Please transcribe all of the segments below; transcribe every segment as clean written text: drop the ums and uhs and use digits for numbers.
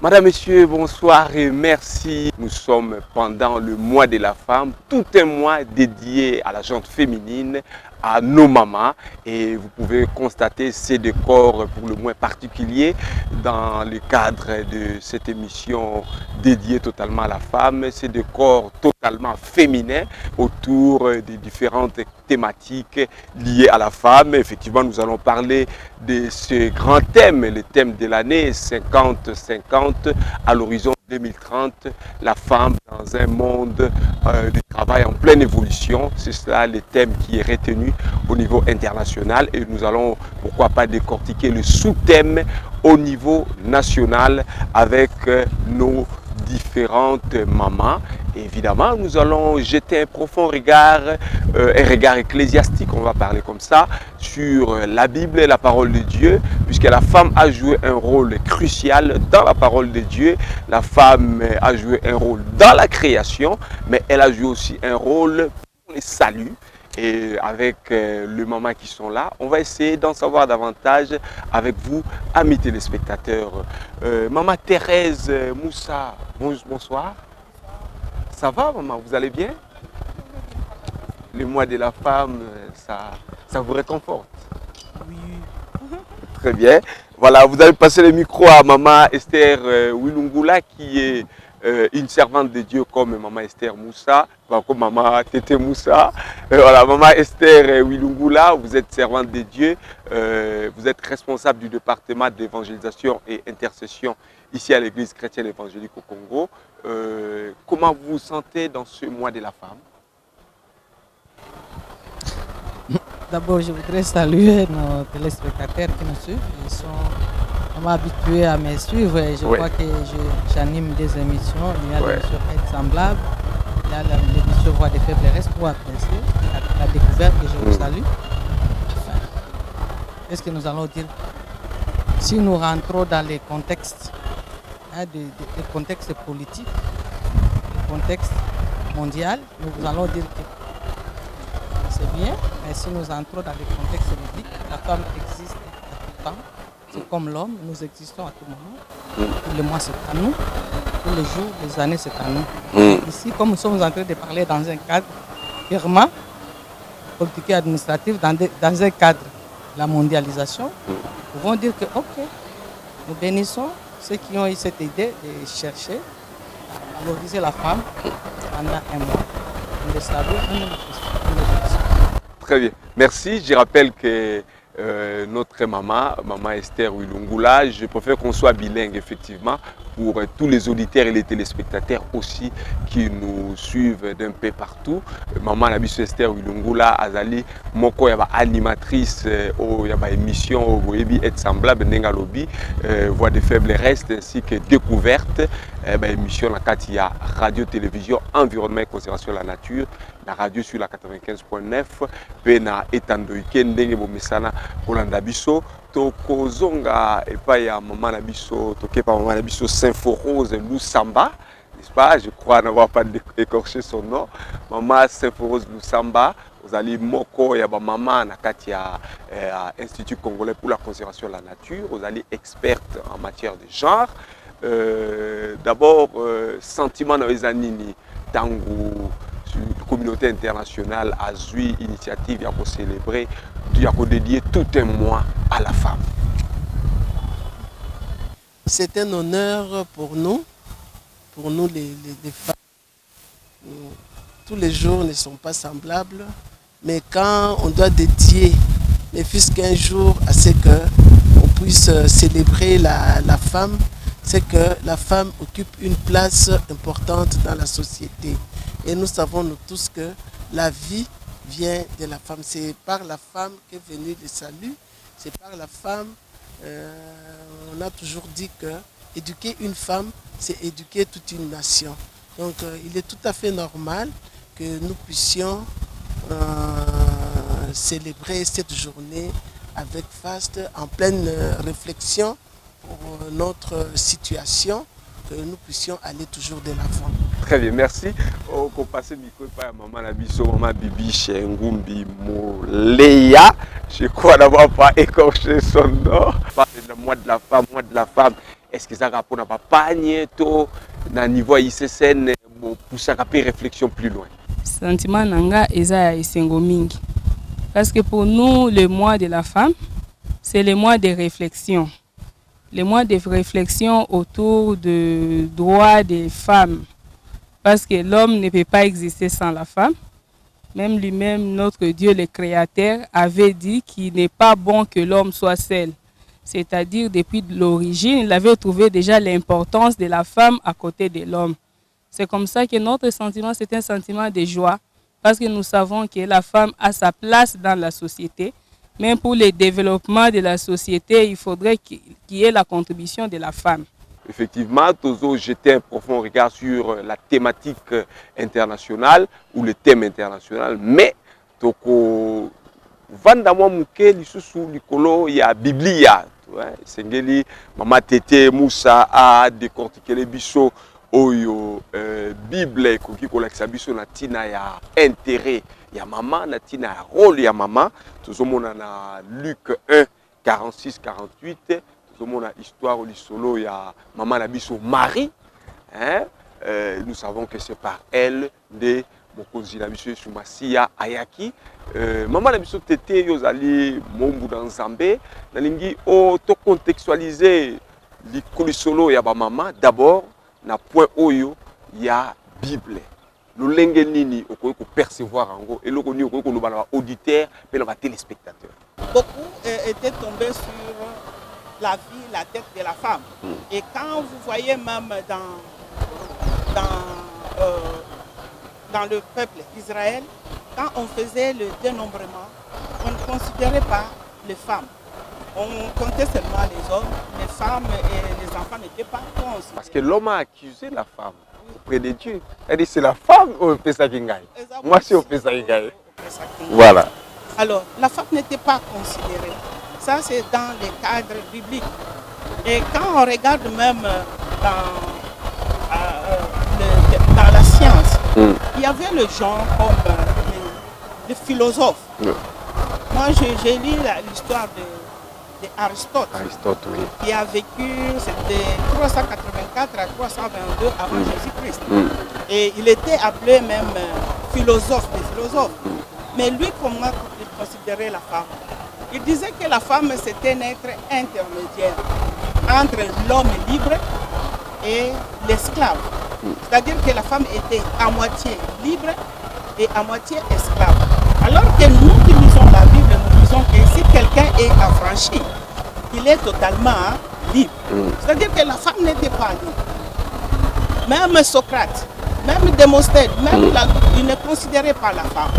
Madame, Messieurs, bonsoir et merci. Nous sommes pendant le mois de la femme, tout un mois dédié à la gente féminine, à nos mamans. Et vous pouvez constater ces décors pour le moins particuliers dans le cadre de cette émission dédiée totalement à la femme. Ces décors totalement féminins autour des différentes thématiques liées à la femme. Effectivement, nous allons parler de ce grand thème, le thème de l'année 50-50 à l'horizon 2030, la femme dans un monde du travail en pleine évolution. C'est cela le thème qui est retenu au niveau international et nous allons, pourquoi pas, décortiquer le sous-thème au niveau national avec nos différentes mamans. Évidemment, nous allons jeter un profond regard, un regard ecclésiastique, on va parler comme ça, sur la Bible et la parole de Dieu, puisque la femme a joué un rôle crucial dans la parole de Dieu. La femme a joué un rôle dans la création, mais elle a joué aussi un rôle pour le salut. Et avec les mamans qui sont là, on va essayer d'en savoir davantage avec vous, amis téléspectateurs. Maman Thérèse Moussa, bonsoir. Ça va, maman? Vous allez bien? Le mois de la femme, ça vous réconforte? Oui. Très bien. Voilà, vous allez passer le micro à maman Esther Wilungula, qui est une servante de Dieu comme maman Esther Moussa, comme maman Tété Moussa. Voilà, maman Esther Wilungula, vous êtes servante de Dieu, vous êtes responsable du département d'évangélisation et intercession ici à l'église chrétienne évangélique au Congo. Comment vous vous sentez dans ce mois de la femme? D'abord, je voudrais saluer nos téléspectateurs qui nous suivent. Ils sont vraiment habitués à me suivre et je crois que j'anime des émissions. Il y a l'émission Être semblable, il y a l'émission Voix des faiblesses pour apprécier la découverte que je vous salue. Enfin, qu'est-ce que nous allons dire? Si nous rentrons dans les contextes, des contextes politiques, le contexte mondial, nous allons dire que c'est bien, mais si nous entrons dans les contextes bibliques, la femme existe à tout temps. C'est comme l'homme, nous existons à tout moment. Tous les mois, c'est à nous. Tous les jours, les années, c'est à nous. Ici, comme nous sommes en train de parler dans un cadre purement politique et administratif, dans un cadre de la mondialisation, nous pouvons dire que, ok, nous bénissons ceux qui ont eu cette idée de chercher à valoriser la femme pendant un mois. Nous le savons, Très bien, merci. Je rappelle que notre maman Esther Wilungula, je préfère qu'on soit bilingue effectivement pour tous les auditeurs et les téléspectateurs aussi qui nous suivent d'un peu partout. Maman Nabiso Esther Wilungula Azali moko yaba animatrice au yaba émission au Boyebi Être semblable Nengalobi voix de faible reste ainsi que découverte émission la Katia radio télévision environnement et conservation de la nature la radio sur la 95.9 pena etandoike ndenge bomesana kolanda biso tokozonga epai ya maman na biso tokepa maman na biso Symphorose Lusamba, n'est-ce pas? Je crois n'avoir pas écorché son nom. Maman Symphorose Lusamba, vous allez moko ya ba maman na kati ya Institut congolais pour la conservation de la nature, vous allez experte en matière de genre. D'abord sentiment na ezanini tangu la communauté internationale a eu initiative pour célébrer, pour dédier tout un mois à la femme. C'est un honneur pour nous les femmes. Tous les jours ne sont pas semblables, mais quand on doit dédier ne fût-ce qu'un jour à ce qu'on puisse célébrer la femme, c'est que la femme occupe une place importante dans la société. Et nous savons nous tous que la vie vient de la femme. C'est par la femme qu'est venu le salut. C'est par la femme, on a toujours dit que éduquer une femme, c'est éduquer toute une nation. Donc il est tout à fait normal que nous puissions célébrer cette journée avec faste, en pleine réflexion pour notre situation, que nous puissions aller toujours de l'avant. Très bien, merci. On va passer le micro à maman Nabiso, maman Bibi Ngumbi Moleya. Je crois n'avoir pas écorché son nom. Le mois de la femme. Est-ce que ça répond à papa Nieto, na niveau ICSN, pour pousser à réflexion plus loin? Sentiment nanga eza esengo mingi. Parce que pour nous, le mois de la femme, c'est le mois de réflexion. Le mois de réflexion autour du droit des femmes. Parce que l'homme ne peut pas exister sans la femme. Même lui-même, notre Dieu, le Créateur, avait dit qu'il n'est pas bon que l'homme soit seul. C'est-à-dire, depuis l'origine, il avait trouvé déjà l'importance de la femme à côté de l'homme. C'est comme ça que notre sentiment, c'est un sentiment de joie. Parce que nous savons que la femme a sa place dans la société. Même pour le développement de la société, il faudrait qu'il y ait la contribution de la femme. Effectivement, Tozo jetait un profond regard sur la thématique internationale ou le thème international, mais Toko Vandamwa Mouke, l'Issoussou, l'Ikolo, il y a Biblia. Sengeli, Mama Tete, Moussa, a décortiqué les bichos, Oyo, Bible, Koki Kolaksa biso, Natina, il y a intérêt, il y a maman, Natina, il y a rôle, il y a maman. Tozo Monana, Luc 1, 46, 48. Mon histoire au solo, il y a maman Nabiso Marie. Nous savons que c'est par elle de Mokonzi Nabiso Sumasia Ayaki. Maman Nabiso Tete Yozali Mombu dans Zambé. Nalingi o to contextualiser le solo ya ba maman. D'abord, na point oyo il y a Bible. Le lenge nini o ko percevoir en gros et le koni o ko no ba auditeur et le téléspectateur. Beaucoup étaient tombés sur la vie, la tête de la femme. Et quand vous voyez même dans le peuple d'Israël, quand on faisait le dénombrement, on ne considérait pas les femmes. On comptait seulement les hommes, les femmes et les enfants n'étaient pas considérés. Parce que l'homme a accusé la femme auprès de Dieu. Elle dit c'est la femme ou fait ça qui gagne. Moi c'est au fait ça qui gagne. Voilà. Alors, la femme n'était pas considérée. Ça, c'est dans les cadres bibliques. Et quand on regarde même dans la science, il y avait le genre comme les philosophes. Moi, j'ai lu l'histoire d'Aristote, oui. Qui a vécu, c'était 384 à 322 avant Jésus-Christ. Et il était appelé même philosophe des philosophes. Mais lui, comment il considérait la femme? Il disait que la femme, c'était un être intermédiaire entre l'homme libre et l'esclave. C'est-à-dire que la femme était à moitié libre et à moitié esclave. Alors que nous qui lisons la Bible, nous disons que si quelqu'un est affranchi, il est totalement libre. C'est-à-dire que la femme n'était pas libre. Même Socrate, même Démosthène, il ne considérait pas la femme.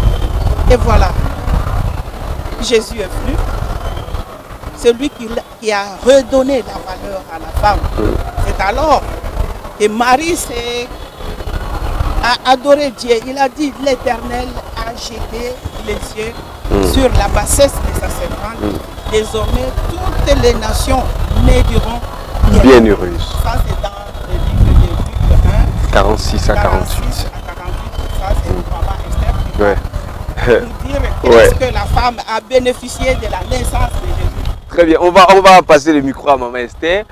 Et voilà. Jésus est venu, c'est lui qui a redonné la valeur à la femme. C'est alors que Marie a adoré Dieu. Il a dit l'Éternel a jeté les yeux sur la bassesse de sa servante. Désormais, toutes les nations me diront bien heureuses. Ça, c'est dans le livre de Luc 1, 46 à 48. Ça, c'est maman Esther qui ouais. nous dire qu'est-ce que la femme a bénéficié de la naissance de Jésus. Très bien, on va passer le micro à Maman Esther.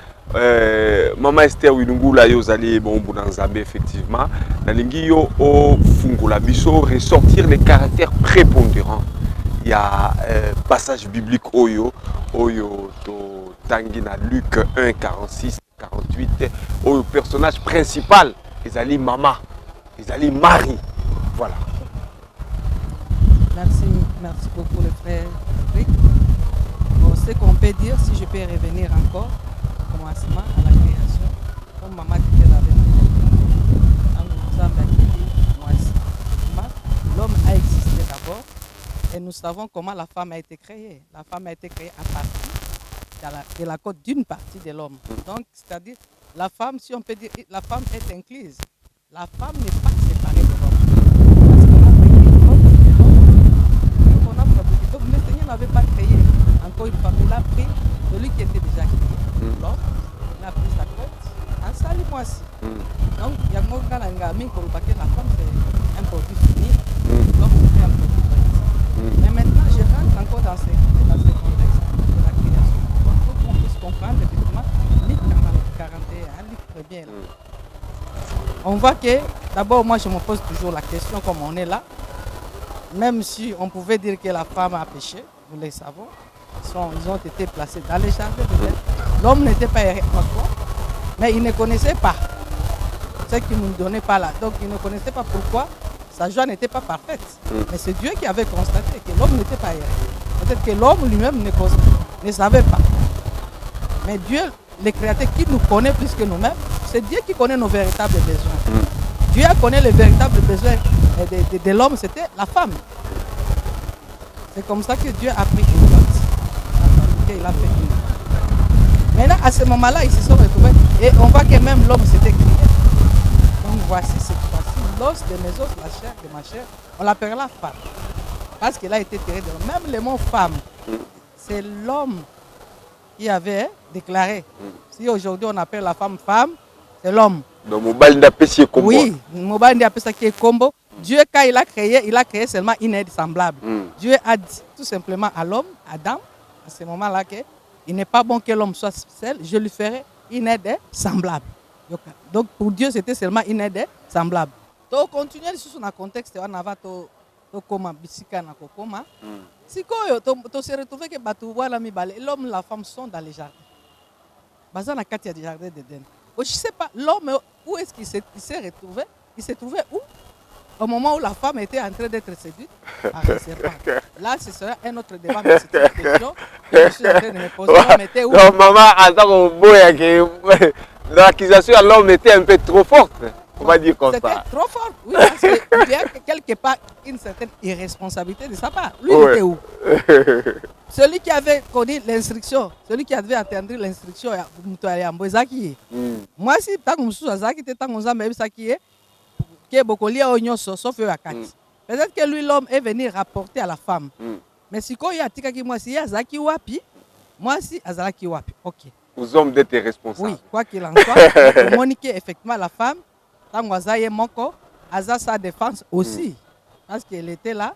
Maman Esther Winungula Yozali Bombu dans Zambé, effectivement. Nalingi yo o Fungula Biso ressortir les caractères prépondérants. Il y a passage biblique Oyo to Tangina Luc 1, 46, 48. Oyo personnage principal, Ezali Maman, Ezali Marie. Voilà. Merci beaucoup le frère Rick. Bon, ce qu'on peut dire, si je peux revenir encore au commencement, à la création, comme maman qui était avec nous, l'homme a existé d'abord et nous savons comment la femme a été créée. La femme a été créée à partir de la côte d'une partie de l'homme. Donc, c'est-à-dire, la femme, si on peut dire, la femme est incluse. La femme n'est pas séparée de l'homme. Donc le Seigneur n'avait pas créé encore une femme, il a pris celui qui était déjà créé. L'homme, il a pris sa côte, en salut moi aussi. Donc, il y a mon gars qui voit que, d'abord, moi, je me pose toujours la question, comme on est là, même si on pouvait dire que la femme a péché, nous le savons, ils ont été placés dans les jardins de l'Éden. L'homme n'était pas irréprochable, mais il ne connaissait pas ce qu'il ne donnait pas là. Donc, il ne connaissait pas pourquoi sa joie n'était pas parfaite. Mais c'est Dieu qui avait constaté que l'homme n'était pas irréprochable. Peut-être que l'homme lui-même ne savait pas. Mais Dieu, le Créateur qui nous connaît plus que nous-mêmes, c'est Dieu qui connaît nos véritables besoins. Dieu connaît les véritables besoins de l'homme, c'était la femme. C'est comme ça que Dieu a pris une note. Il a fait une note. Maintenant, à ce moment-là, ils se sont retrouvés et on voit que même l'homme s'était crié. Donc voici cette fois-ci, l'os de mes os, la chair de ma chair, on l'appellera femme. Parce qu'elle a été tirée de l'homme. Même le mot femme, c'est l'homme qui avait déclaré. Si aujourd'hui on appelle la femme femme, c'est l'homme. Donc, Mobile d'Apécier Combo. Oui, Mobile d'Apécier Combo. Dieu, quand il a créé seulement une aide semblable. Dieu a dit tout simplement à l'homme, Adam, à ce moment-là, qu'il n'est pas bon que l'homme soit seul, je lui ferai une aide semblable. Donc pour Dieu, c'était seulement une aide semblable. Donc, continuer sur son contexte, on a comment bisika na kokoma. Si tu se retrouves que l'homme et la femme sont dans les jardins. Bazan na kati ya jardin d'Éden. Je ne sais pas, l'homme, où est-ce qu'il s'est retrouvé? Il s'est trouvé où? Au moment où la femme était en train d'être séduite par le serpent. Là, ce sera un autre débat, mais c'est une question que je suis en train de me poser. L'homme était où? Non, maman, attends, l'accusation à l'homme était un peu trop forte. On va dire comme ça. C'était trop fort, oui, parce qu'il y a quelque part une certaine irresponsabilité de sa part. Lui, il était où? Celui qui avait connu l'instruction, celui qui avait attendu l'instruction, moi, si tant que je suis peut-être que lui, l'homme, est venu rapporter à la femme. Mais si il y a moi, si Azaki Wapi, moi, si Azaki Wapi, ok. Aux hommes d'être responsables. Oui, quoi qu'il en soit, Monique, effectivement, la femme, tant que Moko, Aza sa défense aussi. Parce qu'elle était là,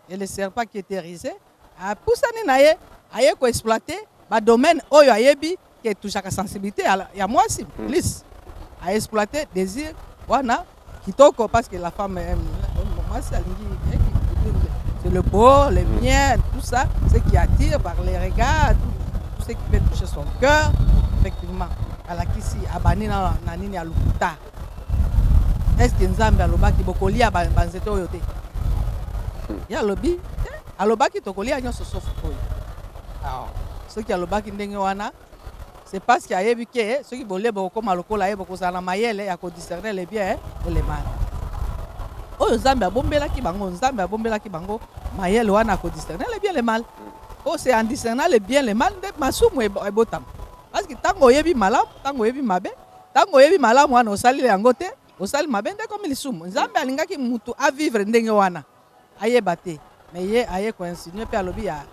et le serpent qui était risé, a poussé à exploiter le domaine où il y a qui touche à la sensibilité. Il y a moi aussi, plus, à exploiter désir, voilà, qui toque parce que la femme aime. Moi, c'est le beau, le bien, tout ça, ce qui attire par les regards, tout ce qui peut toucher son cœur, effectivement. À la kisi, à Banina, Nanini, à Lukuta. Est-ce que Nzambe a lobaki bokolia banzete oyote? Ya lobi, a lobaki tokolia nyonso sauf oyo. Alors, ceux qui a lobaki ndenge wana, c'est parce qu'il y a éviqué, ceux qui voulaient beaucoup malokola et beaucoup sana mayele, ya ko discerner les biens et les mal. Oyo Nzambe a bombela ki bango, Nzambe a bombela ki bango, mayele wana ko discerner les biens et les mal. Oh, c'est en discernant les biens et les mal, de masumu e botam. Parce que tango yebi malam, tango yebi mabe, tango yebi malam wana osali le yangote. Osali mabende comme les soum. Nzambe alingaki mutu a vivre ndenge wana. Aye bate. Mais ye aye ko insinuer pe alobi ya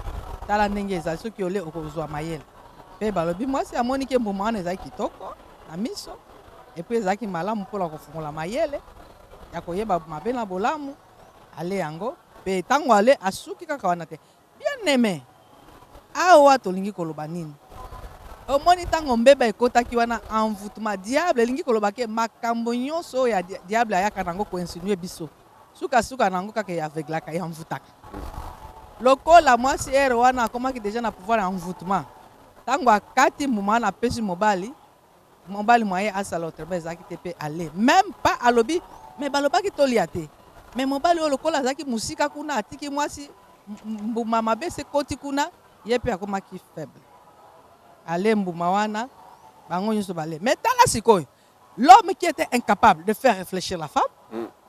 tala ndenge za soki ole okozwa mayele. Pe balobi moi si amoni ke mbuma wana ezaki kitoko na miso. Et puis ezaki malamu pour la kofungola mayele. Ya koyeba mabe na bolamu. Ale yango. Pe tango ale asuki kaka wana te. Bien aimé. Awa tolingi koloba nini? Au moins, tango mbeba ekotaki wana envoûtement diable elingi koloba ke makambo nyonso ya diable ayaka nango ko insinuer biso. Suka nango kaka ya aveglaka ya envoûtaka. Lokola mwasi ere wana akomaki déjà na pouvoir envoûtement. Tango akati muma na pesi mobali moyen asala autrement ezaki te pe aller. Même pas alobi, mais balobaki tolia te. Mais mobali lokola azaki musika kuna atiki mwasi mbuma mabe se koti kuna yepe akomaki faible. Ale mbuma wana bango nyonso bale. Mais tala sikoyo, l'homme qui était incapable de faire réfléchir la femme,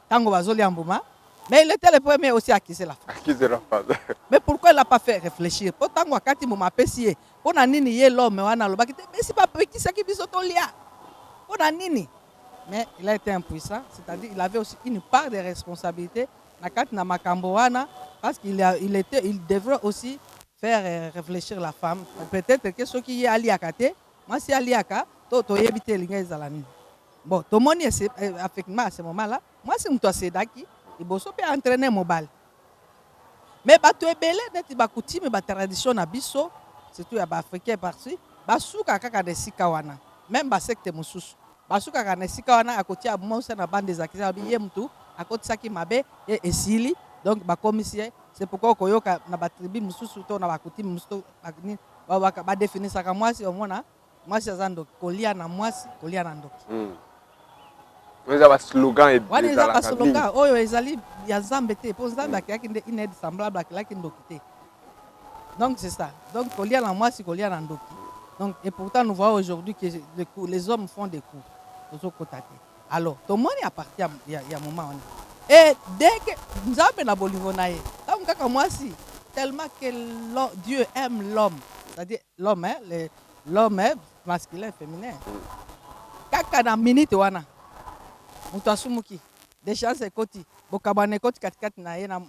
tango bazoli mbuma, mais il était le premier aussi à accuser la femme. Accuser la femme. Mais pourquoi il n'a pas fait réfléchir? Pour tango akati mbuma pesi pour na nini ye l'homme wana lobaki te, mais c'est pas petit ça qui biso tolia. Pour na nini? Mais il a été impuissant, c'est-à-dire il avait aussi une part de responsabilité na kati na makambo wana parce qu'il devrait aussi faire réfléchir la femme. Peut-être que ceux qui y a liakate, moi si aliaka, to yebite linga zalani. Bon, tout le monde effectivement à ce moment-là, moi si m'to sedaki, il bosso peut entraîner mon bal. Mais bato ebele neti ba coutume ba tradition na biso, surtout ya ba africain parti, ba suka kaka de sika wana. Même ba secte mususu. basuka kana sika wana akotia monsa na bande za kisa ye mtu akotisaki mabe et esili donc bakomisie c'est pourquoi koyoka na batribi mususu to na bakuti mususu bakini ba définisaka mwasi omona mwasi azando kolia na mwasi kolia na ndoki Vous avez un slogan et des slogan oyo ezali ya Nzambe te po Nzambe akiyaki nde une aide semblable akilaki ndoki te. Donc c'est ça. Donc kolia na mwasi kolia na ndoki. Donc et pourtant nous voyons aujourd'hui que les hommes font des coups. Alors tout le monde appartient il y a un moment. Et dès que Nzambe na bolingo na ye, tant kaka mwasi tellement que Dieu aime l'homme, c'est-à-dire l'homme l'homme masculin féminin. Kaka na minute wana mutu asumuki des chances ekoti bokabane ekoti katikati na ye na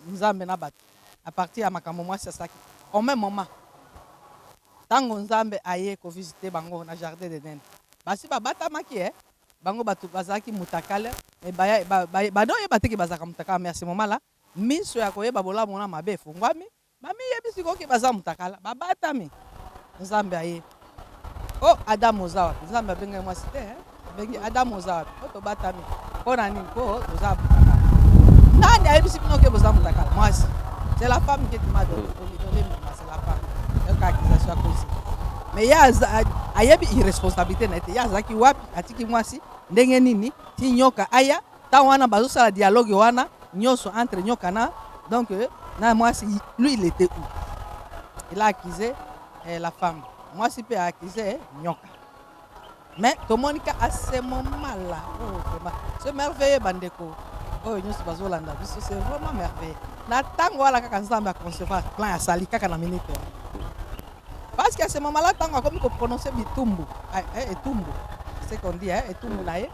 Nzambe na bato à partir ya makambo mwasi asaki au même moment tango Nzambe aye ko visiter bango na jardin d'Eden basi babatamaki bango bato bazaki mutakala e bado yeba teki bazaka mutakala mais à ce moment là miso ya koyeba bolamu na mabe fungwami bami yebisi koki baza mutakala babatami Nzambe aye oh Adam ozawa Nzambe abenga mwasi te bengi Adam ozawa to batami pona nini ko ozawa nani ayebisi bino ke boza mutakala mwasi c'est la femme qui m'a donné c'est la femme donc accusation à cause mais ya ayebi irresponsabilité na te ya zaki wapi atiki mwasi ndenge nini ti nyoka aya ta wana bazosala dialogue wana nyoso entre nyoka na donc na mwasi lui il était où il a accusé la femme mwasi peut accuser nyoka mais tomonika à ce moment là c'est merveilleux bandeko oh nyoso bazolanda biso c'est vraiment merveilleux na tango wala kaka Nzambe a concevoir plan ya sali kaka na minute parce qu'à ce moment là tango comme ko prononcer bitumbu etumbu c'est qu'on dit etumbu na ye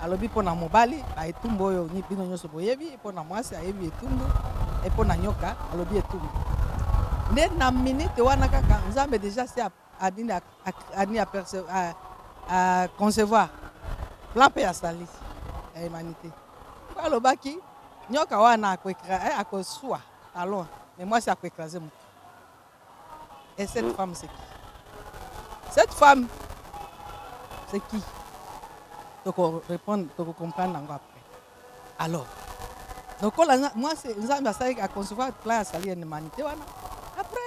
alobi pona mobali ba etumbu oyo ni bino nyoso boyebi pona mwasi ayebi etumbu et pona nyoka alobi etumbu nde na minute wana kaka Nzambe déjà c'est à concevoir plan pe ya sali ya humanité alobaki nyoka wana akosua talon mais moi c'est à écraser mon. Et cette femme c'est qui? Cette femme c'est qui? Donc on répond, donc on comprend après. Alors donc moi c'est Nzambe a concevoir plan à salir l'humanité wana. Après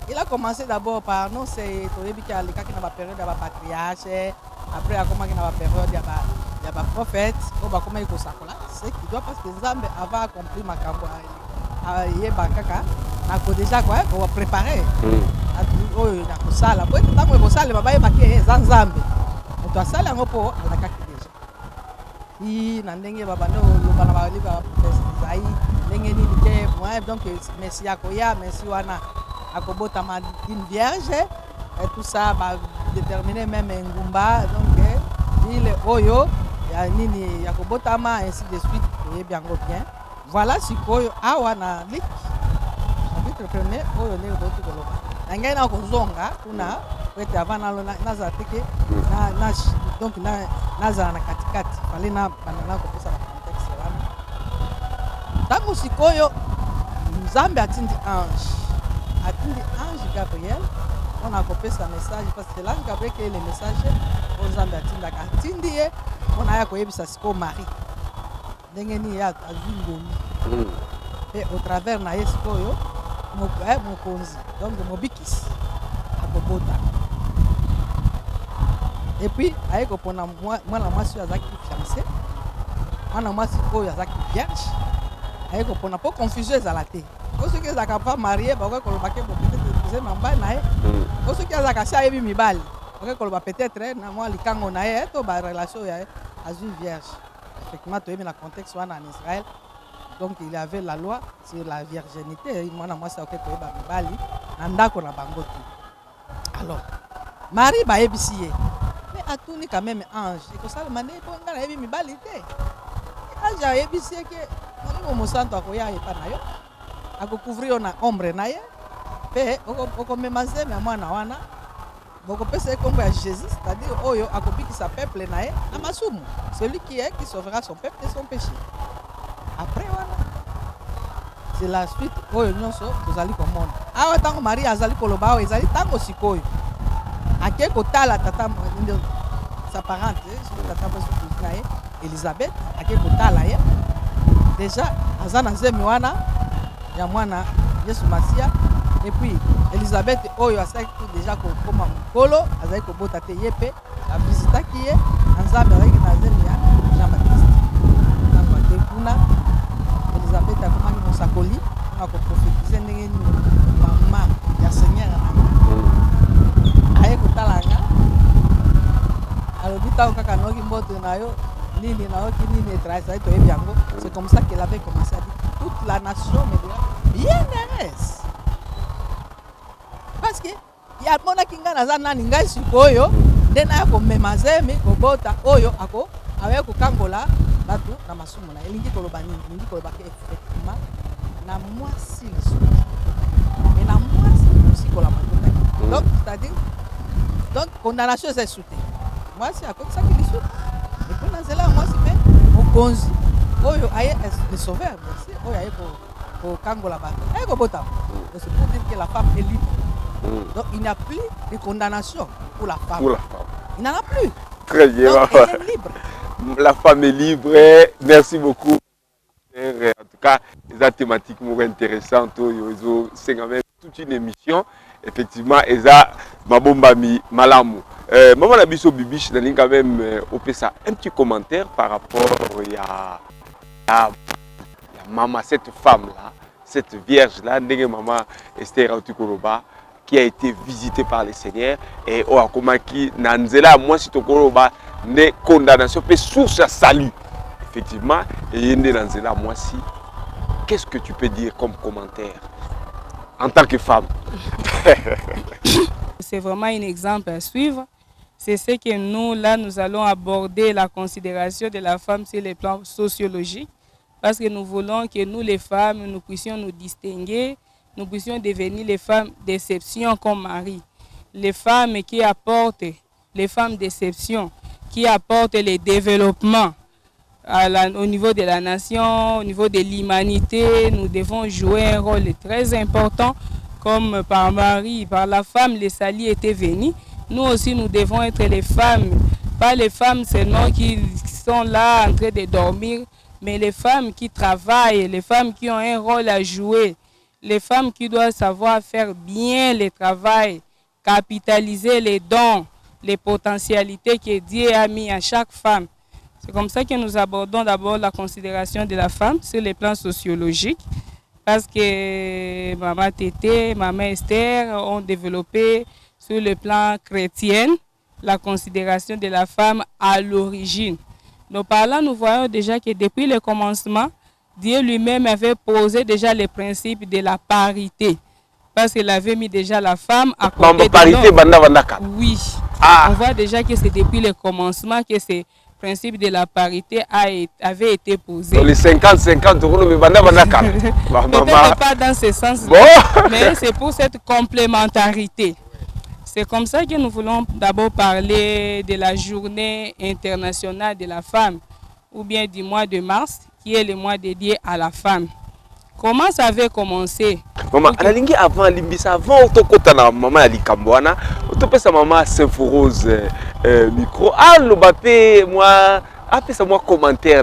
il a commencé d'abord par non c'est toyebi ki aleka ki na ba période ya ba patriarche après a commencé na ba période ya ba prophète o ba comment il ko sakola c'est qui doit parce que Nzambe avant accompli makambo yeba kaka na ko déjà quoi on va préparer oyo na ko sala po tango ko sala ba yeba ke Nzambe on doit sala ngo po alaka ki déjà i na ndenge baba no loba na ba liba prophète Isaïe ndenge ni ke moi donc Messia ko ya Messi wana akobotama d'une vierge et tout ça va déterminer même ngumba donc il oyo ya nini yakobotama ainsi de suite et bien voilà sikoyo awa na lik chapitre 1er oyo ne botu koloba ngai na kozonga kuna kwete avant na za teke na donc na za na katikati pale na banana ko pesa contexte wana tango sikoyo Nzambe atindi ange Gabriel on a copié sa message parce que l'ange Gabriel qui est le message on Nzambe atindi ye on a koyebisa siko Marie ndenge ni ya azingoni et au travers na yesko yo mokonzi donc mobikisi akobota et puis ayeko pona mwana mwasi azaki fiancé mwana mwasi oyo azaki vierge ayeko pona po confusion ezala te ko soki ezaka pas marié ba ko lobake bo peut-être c'est mamba na ye ko soki ezaka si ayebi mibali ko loba peut-être na mwa likango na ye to ba relation ya azui vierge effectivement to yemi na contexte wana en Israël donc il y avait la loi sur la virginité mwana mwasi ko yeba mibali na ndako na bango ti alors Marie ba yebisi ye mais atuni quand même ange ko sala mane po ngala yebi mibali te ange a yebisi ke Mon santo akoya epa na yo akocouvrir na ombre na ye pe okomemaze me mwana wana bokopesa kombo ya Jésus c'est-à-dire oyo akobikisa peuple na ye na masumu celui qui sauvera son peuple de son péché après wana c'est la suite oyo nyonso tozali komona awa tango Marie azali koloba oyo ezali tango sikoyo ake kotala tata sa parente, Elisabeth, ake kotala ye. Déjà, aza na nzemi wana ya mwana Yesu Masia. Et puis, Elisabeth, oyo asaki déjà kokoma mokolo, azali kobota te ye pe, avisitaki ye, Nzambe azalaki na nzemi ya Jean-Baptiste. Ntango ake kuna, Elisabeth akomaki mosakoli, mpona koprofetize ndenge nini mama ya Seigneur nanga. Aye kotala nga, alobi ntango kaka noki mbote na yo, nini naoki nini etraisa toyebi yango. C'est comme ça qu'elle avait commencé à dire toute la nation me dira bienheureuse. Parce que ya mona kinga naza nani ngai sikoyo nde na ko memazemi kobota oyo ako awe ko kangola batu na masumu na elingi koloba nini elingi koloba ke effectivement na mwasi lisusu mais na mwasi aussi kola matunda. Donc c'est-à-dire donc condamnation c'est sauté mwasi akokisa ki lisusu et puis na zela mwasi pe mokonzi oyo aye le sauveur merci oyo aye ko kangola batu aye ko bota. C'est pour dire que la femme est libre. Donc il n'y a plus de condamnation pour la femme. Pour la femme. Il n'en a plus. Très bien. Donc, elle est libre. La femme est libre. Merci beaucoup. En tout cas, les thématiques intéressantes. C'est quand même toute une émission. Effectivement, Eza Mabombami Malamu. Maman Nabiso Bibiche, il quand même un petit commentaire par rapport à maman, cette femme-là, cette vierge-là, maman Esther Autukoloba, qui a été visité par le Seigneur et Oakomaki Nanzela, moi si Tokoloba, ne condamnation, mais source à salut. Effectivement, et Nanzela, moi si, qu'est-ce que tu peux dire comme commentaire en tant que femme? C'est vraiment un exemple à suivre. C'est ce que nous, là, nous allons aborder la considération de la femme sur les plans sociologiques. Parce que nous voulons que nous, les femmes, nous puissions nous distinguer, nous puissions devenir les femmes d'exception comme Marie. Les femmes qui apportent, les femmes d'exception, qui apportent le développement au niveau de la nation, au niveau de l'humanité. Nous devons jouer un rôle très important, comme par Marie, par la femme, les salis étaient venus. Nous aussi, nous devons être les femmes, pas les femmes seulement qui sont là en train de dormir, mais les femmes qui travaillent, les femmes qui ont un rôle à jouer, les femmes qui doivent savoir faire bien le travail, capitaliser les dons, les potentialités que Dieu a mis à chaque femme. C'est comme ça que nous abordons d'abord la considération de la femme sur les plans sociologiques, parce que Maman Tété, Maman Esther ont développé sur le plan chrétien la considération de la femme à l'origine. Donc par là, nous voyons déjà que depuis le commencement, Dieu lui-même avait posé déjà les principes de la parité. Parce qu'il avait mis déjà la femme à côté de l'homme. Oui. Ah. On voit déjà que c'est depuis le commencement que ces principes de la parité avaient été posés. Dans les 50-50, peut-être pas dans ce sens, bon. Mais c'est pour cette complémentarité. C'est comme ça que nous voulons d'abord parler de la journée internationale de la femme, ou bien du mois de mars, qui est le mois dédié à la femme. Comment ça avait commencé? Maman, okay. Avant Limbisa, avant Otokotana, maman Ali Kambouana, Otopesa maman Symphoros micro. Ah, le bapé, moi, après ça, moi, commentaire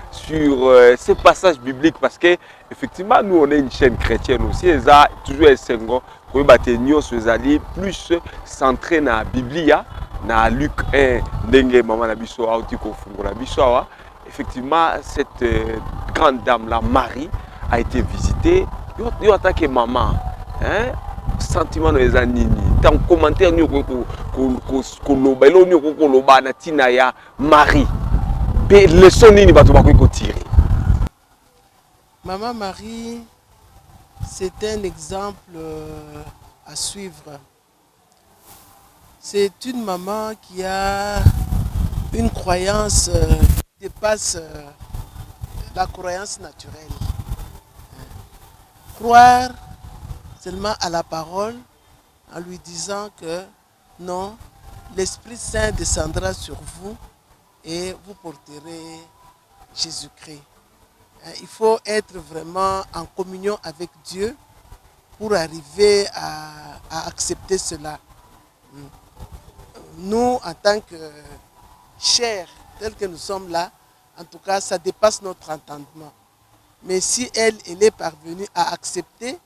sur ces passages bibliques, parce que effectivement, nous, on est une chaîne chrétienne aussi, et ça, toujours un second. Plus centré dans la Bible, dans Luc 1, maman effectivement, cette grande dame-là, Marie, a été visitée. Il y a attaqué maman. Sentiment des années. Dans le commentaire, Marie. Leçon ni tirer. Maman Marie, c'est un exemple à suivre. C'est une maman qui a une croyance qui dépasse la croyance naturelle. Croire seulement à la parole en lui disant que non, l'Esprit Saint descendra sur vous et vous porterez Jésus-Christ. Il faut être vraiment en communion avec Dieu pour arriver à accepter cela. Nous, en tant chair, telle que nous sommes là, en tout cas, ça dépasse notre entendement. Mais si elle est parvenue à accepter,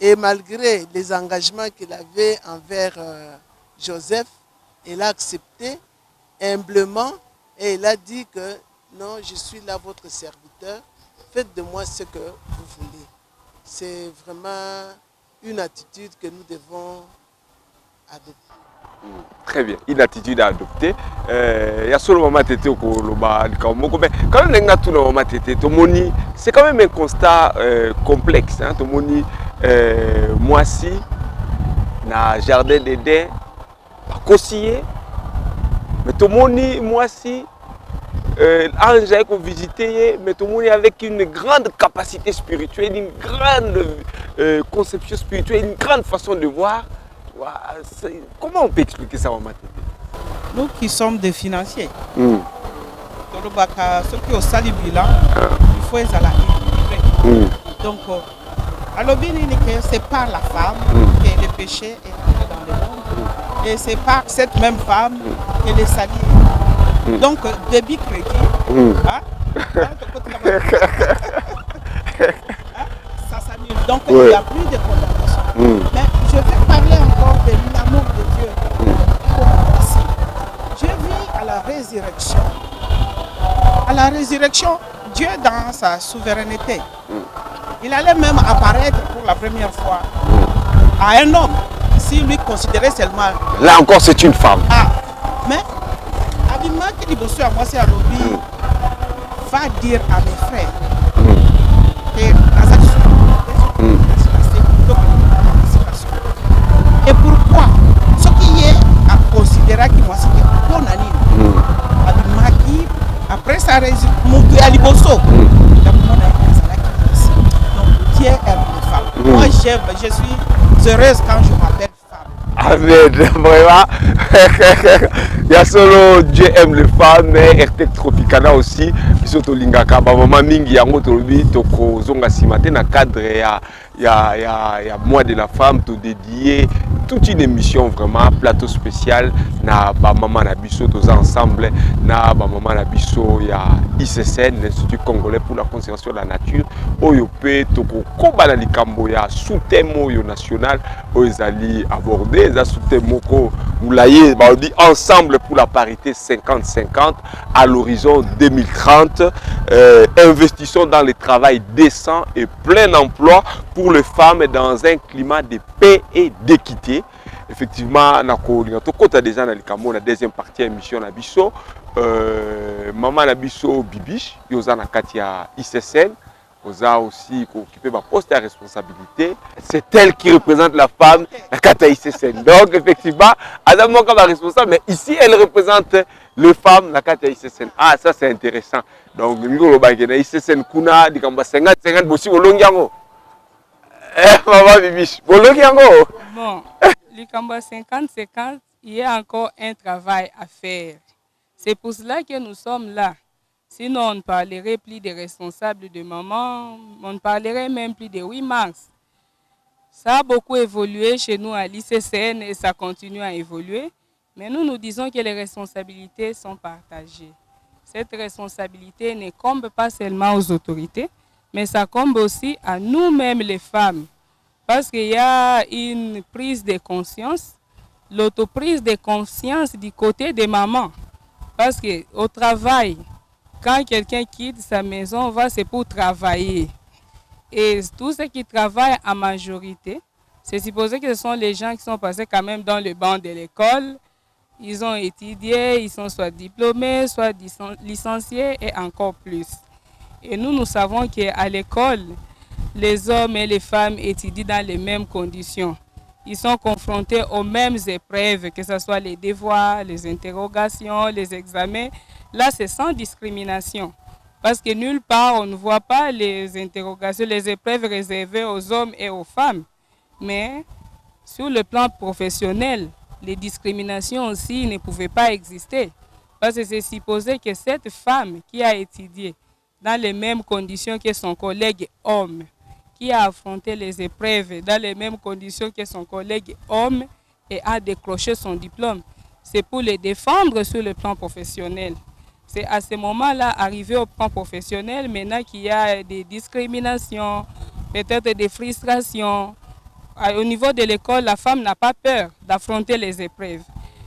et malgré les engagements qu'elle avait envers Joseph, elle a accepté humblement et elle a dit que non, je suis là votre serviteur, faites de moi ce que vous voulez. C'est vraiment une attitude que nous devons adopter. Très bien, une attitude à adopter. Il y a seulement maman tété au Koloba, mais quand même tout le maman tété, c'est quand même un constat complexe. Hein, moi si, na jardin d'Éden, à Kossier, mais tout le monde moi si, ange qu'on visiter, mais tout le monde avec une grande capacité spirituelle, une grande conception spirituelle, une grande façon de voir. Comment on peut expliquer ça, maman tété? Nous qui sommes des financiers, ceux qui ont sali bilan, il faut les aller. Donc, c'est par la femme que le péché est entré dans le monde. Et c'est par cette même femme que les salis. Donc, débit crédit, ça s'annule. Donc, il n'y a plus de condamnation. Mais je vais parler encore de l'amour de Dieu. Dieu vit à la résurrection. À la résurrection, Dieu dans sa souveraineté, il allait même apparaître pour la première fois à un homme, s'il lui considérait seulement. Là encore, c'est une femme. Mais, Abima qui dit bonsoir à moi, c'est à l'objet, va dire à mes frères que et pourquoi ce qui est à considérer qui moi c'était bon anime Abimaki après sa résurrection à Liboso donc Dieu aime les femmes. Moi j'aime, je suis heureuse quand je m'appelle femme. Amen, vraiment. Il y a solo Dieu aime les femmes, mais Ertek Tropicana aussi. Surtout Lingaka, maman mingi yango tolobi toko zonga simate na cadre ya mois de la femme to dédié toute une émission vraiment plateau spécial na ba maman na biso tous ensemble na ba maman na biso ya ICCN l'Institut Congolais pour la conservation de la nature oyo pe toko kobala likambo ya sous-thème oyo national oyo ezali abordé za sous-thème moko moulaye ba dit ensemble pour la parité 50-50 à l'horizon 2030 investissons dans le travail décent et plein emploi pour les femmes dans un climat de paix et d'équité. Effectivement, on a déjà dans la deuxième partie de l'émission Nabiso. Maman Nabiso Bibiche, il y a Katia ICCN, il a aussi occupé ma poste de responsabilité. C'est elle qui représente la femme, la Katia ICCN. Donc, effectivement, Adam Moka est responsable, mais ici, elle représente les femmes, la Katia ICCN. Ah, ça c'est intéressant. Donc, nous avons ICCN Kuna, 50-50, aussi au Longiango. Maman Bibiche, au Longiango. Bon, le combat 50-50, il y a encore un travail à faire. C'est pour cela que nous sommes là. Sinon, on ne parlerait plus des responsables de maman, on ne parlerait même plus de 8 mars. Ça a beaucoup évolué chez nous à l'ICCN et ça continue à évoluer. Mais nous disons que les responsabilités sont partagées. Cette responsabilité ne incombe pas seulement aux autorités, mais ça incombe aussi à nous-mêmes les femmes. Parce qu'il y a une prise de conscience, l'autoprise de conscience du côté des mamans. Parce qu'au travail, quand quelqu'un quitte sa maison, c'est pour travailler. Et tous ceux qui travaillent en majorité, c'est supposé que ce sont les gens qui sont passés quand même dans le banc de l'école. Ils ont étudié, ils sont soit diplômés, soit licenciés et encore plus. Et nous savons qu'à l'école, les hommes et les femmes étudient dans les mêmes conditions. Ils sont confrontés aux mêmes épreuves, que ce soit les devoirs, les interrogations, les examens. Là, c'est sans discrimination. Parce que nulle part, on ne voit pas les interrogations, les épreuves réservées aux hommes et aux femmes. Mais sur le plan professionnel, les discriminations aussi ne pouvaient pas exister. Parce que c'est supposé que cette femme qui a étudié dans les mêmes conditions que son collègue homme, qui a affronté les épreuves dans les mêmes conditions que son collègue homme et a décroché son diplôme, c'est pour les défendre sur le plan professionnel. C'est à ce moment-là, arrivé au plan professionnel, maintenant qu'il y a des discriminations, peut-être des frustrations. Au niveau de l'école, la femme n'a pas peur d'affronter les épreuves.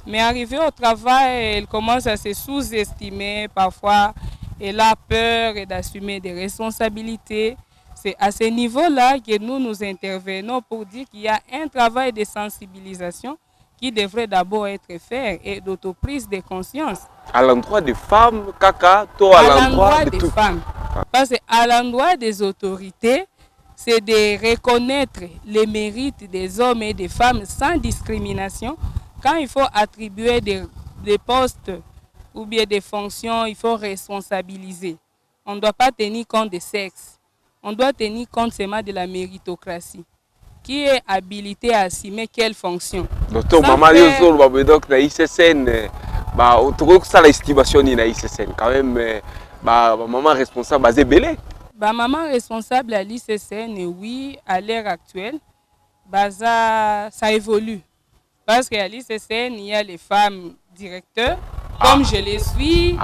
Mais arrivé au travail, elle commence à se sous-estimer. Parfois, elle a peur d'assumer des responsabilités. C'est à ce niveau-là que nous intervenons pour dire qu'il y a un travail de sensibilisation qui devrait d'abord être fait et d'autoprise de conscience. À l'endroit des femmes, Kaka, toi à l'endroit des femmes. Parce qu'à l'endroit des autorités, c'est de reconnaître les mérites des hommes et des femmes sans discrimination. Quand il faut attribuer des postes ou bien des fonctions, il faut responsabiliser. On ne doit pas tenir compte des sexes. On doit tenir compte seulement de la méritocratie. Qui est habilité à assumer quelle fonction? Docteur, maman, donc na ICSN, ça l'estimation ni na ICSN quand même, maman responsable basé belé. Maman responsable à l'ICSN, oui, à l'heure actuelle, ça évolue. Parce qu'à l'ICSN, il y a les femmes directeurs, comme je les suis.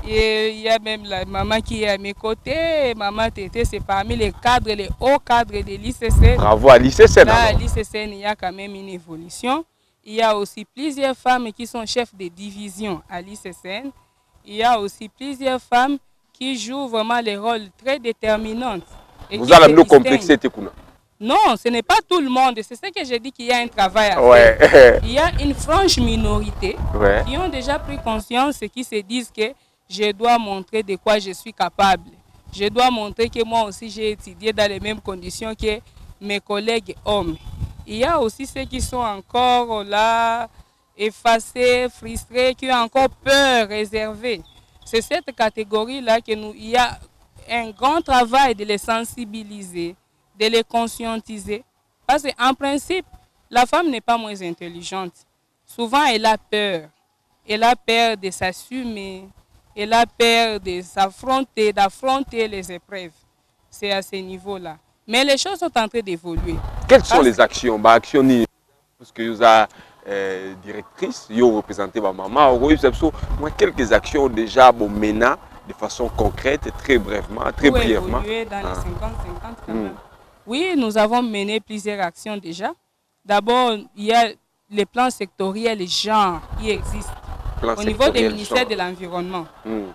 Et il y a même la maman qui est à mes côtés. Maman Tété, c'est parmi les cadres, les hauts cadres de l'ICSN. Bravo à l'ICSN. Là, à l'ICSN, il y a quand même une évolution. Il y a aussi plusieurs femmes qui sont chefs de division à l'ICSN. Il y a aussi plusieurs femmes qui jouent vraiment les rôles très déterminants. Vous avez nos complexités. Non, ce n'est pas tout le monde. C'est ça que j'ai dit qu'il y a un travail à faire. Il y a une franche minorité qui ont déjà pris conscience et qui se disent que je dois montrer de quoi je suis capable. Je dois montrer que moi aussi j'ai étudié dans les mêmes conditions que mes collègues hommes. Il y a aussi ceux qui sont encore là, effacés, frustrés, qui ont encore peur, réservés. C'est cette catégorie-là qu'il y a un grand travail de les sensibiliser, de les conscientiser. Parce qu'en principe, la femme n'est pas moins intelligente. Souvent, elle a peur. Elle a peur de s'assumer. Elle a peur de s'affronter, d'affronter les épreuves. C'est à ce niveau-là. Mais les choses sont en train d'évoluer. Quelles sont les actions? Parce que vous avez directrice, vous représentez ma maman. Moi, quelques actions déjà menées de façon concrète, très brièvement, très brièvement. Évoluer dans les 50-50 quand même. Oui, nous avons mené plusieurs actions déjà. D'abord, il y a les plans sectoriels genre qui existent au niveau des ministères de l'Environnement.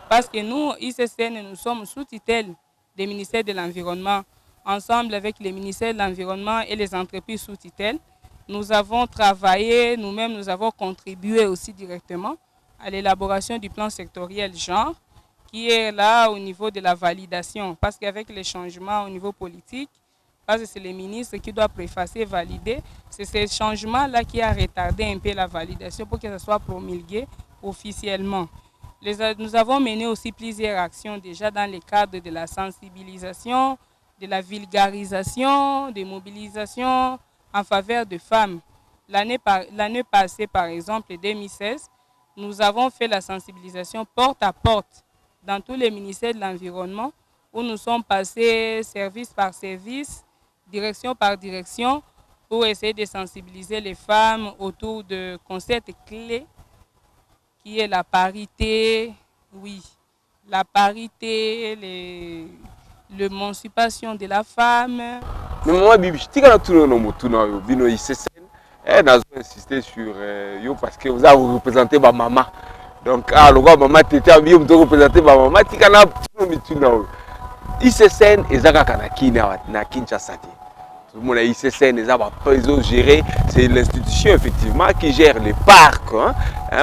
Parce que nous, ICSN, nous sommes sous tutelle des ministères de l'Environnement, ensemble avec les ministères de l'Environnement et les entreprises sous tutelle. Nous avons travaillé, nous-mêmes, nous avons contribué aussi directement à l'élaboration du plan sectoriel genre, qui est là au niveau de la validation. Parce qu'avec les changements au niveau politique, parce que c'est les ministres qui doivent préfacer et valider, c'est ce changement-là qui a retardé un peu la validation pour que ça soit promulgué officiellement. Nous avons mené aussi plusieurs actions déjà dans le cadre de la sensibilisation, de la vulgarisation, des mobilisations en faveur des femmes. L'année passée, par exemple, 2016, nous avons fait la sensibilisation porte à porte dans tous les ministères de l'Environnement où nous sommes passés service par service, direction par direction, pour essayer de sensibiliser les femmes autour de concepts clés qui est la parité, oui, la parité, l'émancipation de la femme. Mais maman Bibi, je t'ai insisté sur yo parce que vous avez représenté ma maman. Donc, le gars, maman, tu étais habillé, vous représentez ma maman, tu as ICSN et Zaka Kanaki na Kinshasa. Tout le monde a ICSN et Zaka géré, c'est l'institution effectivement qui gère les parcs,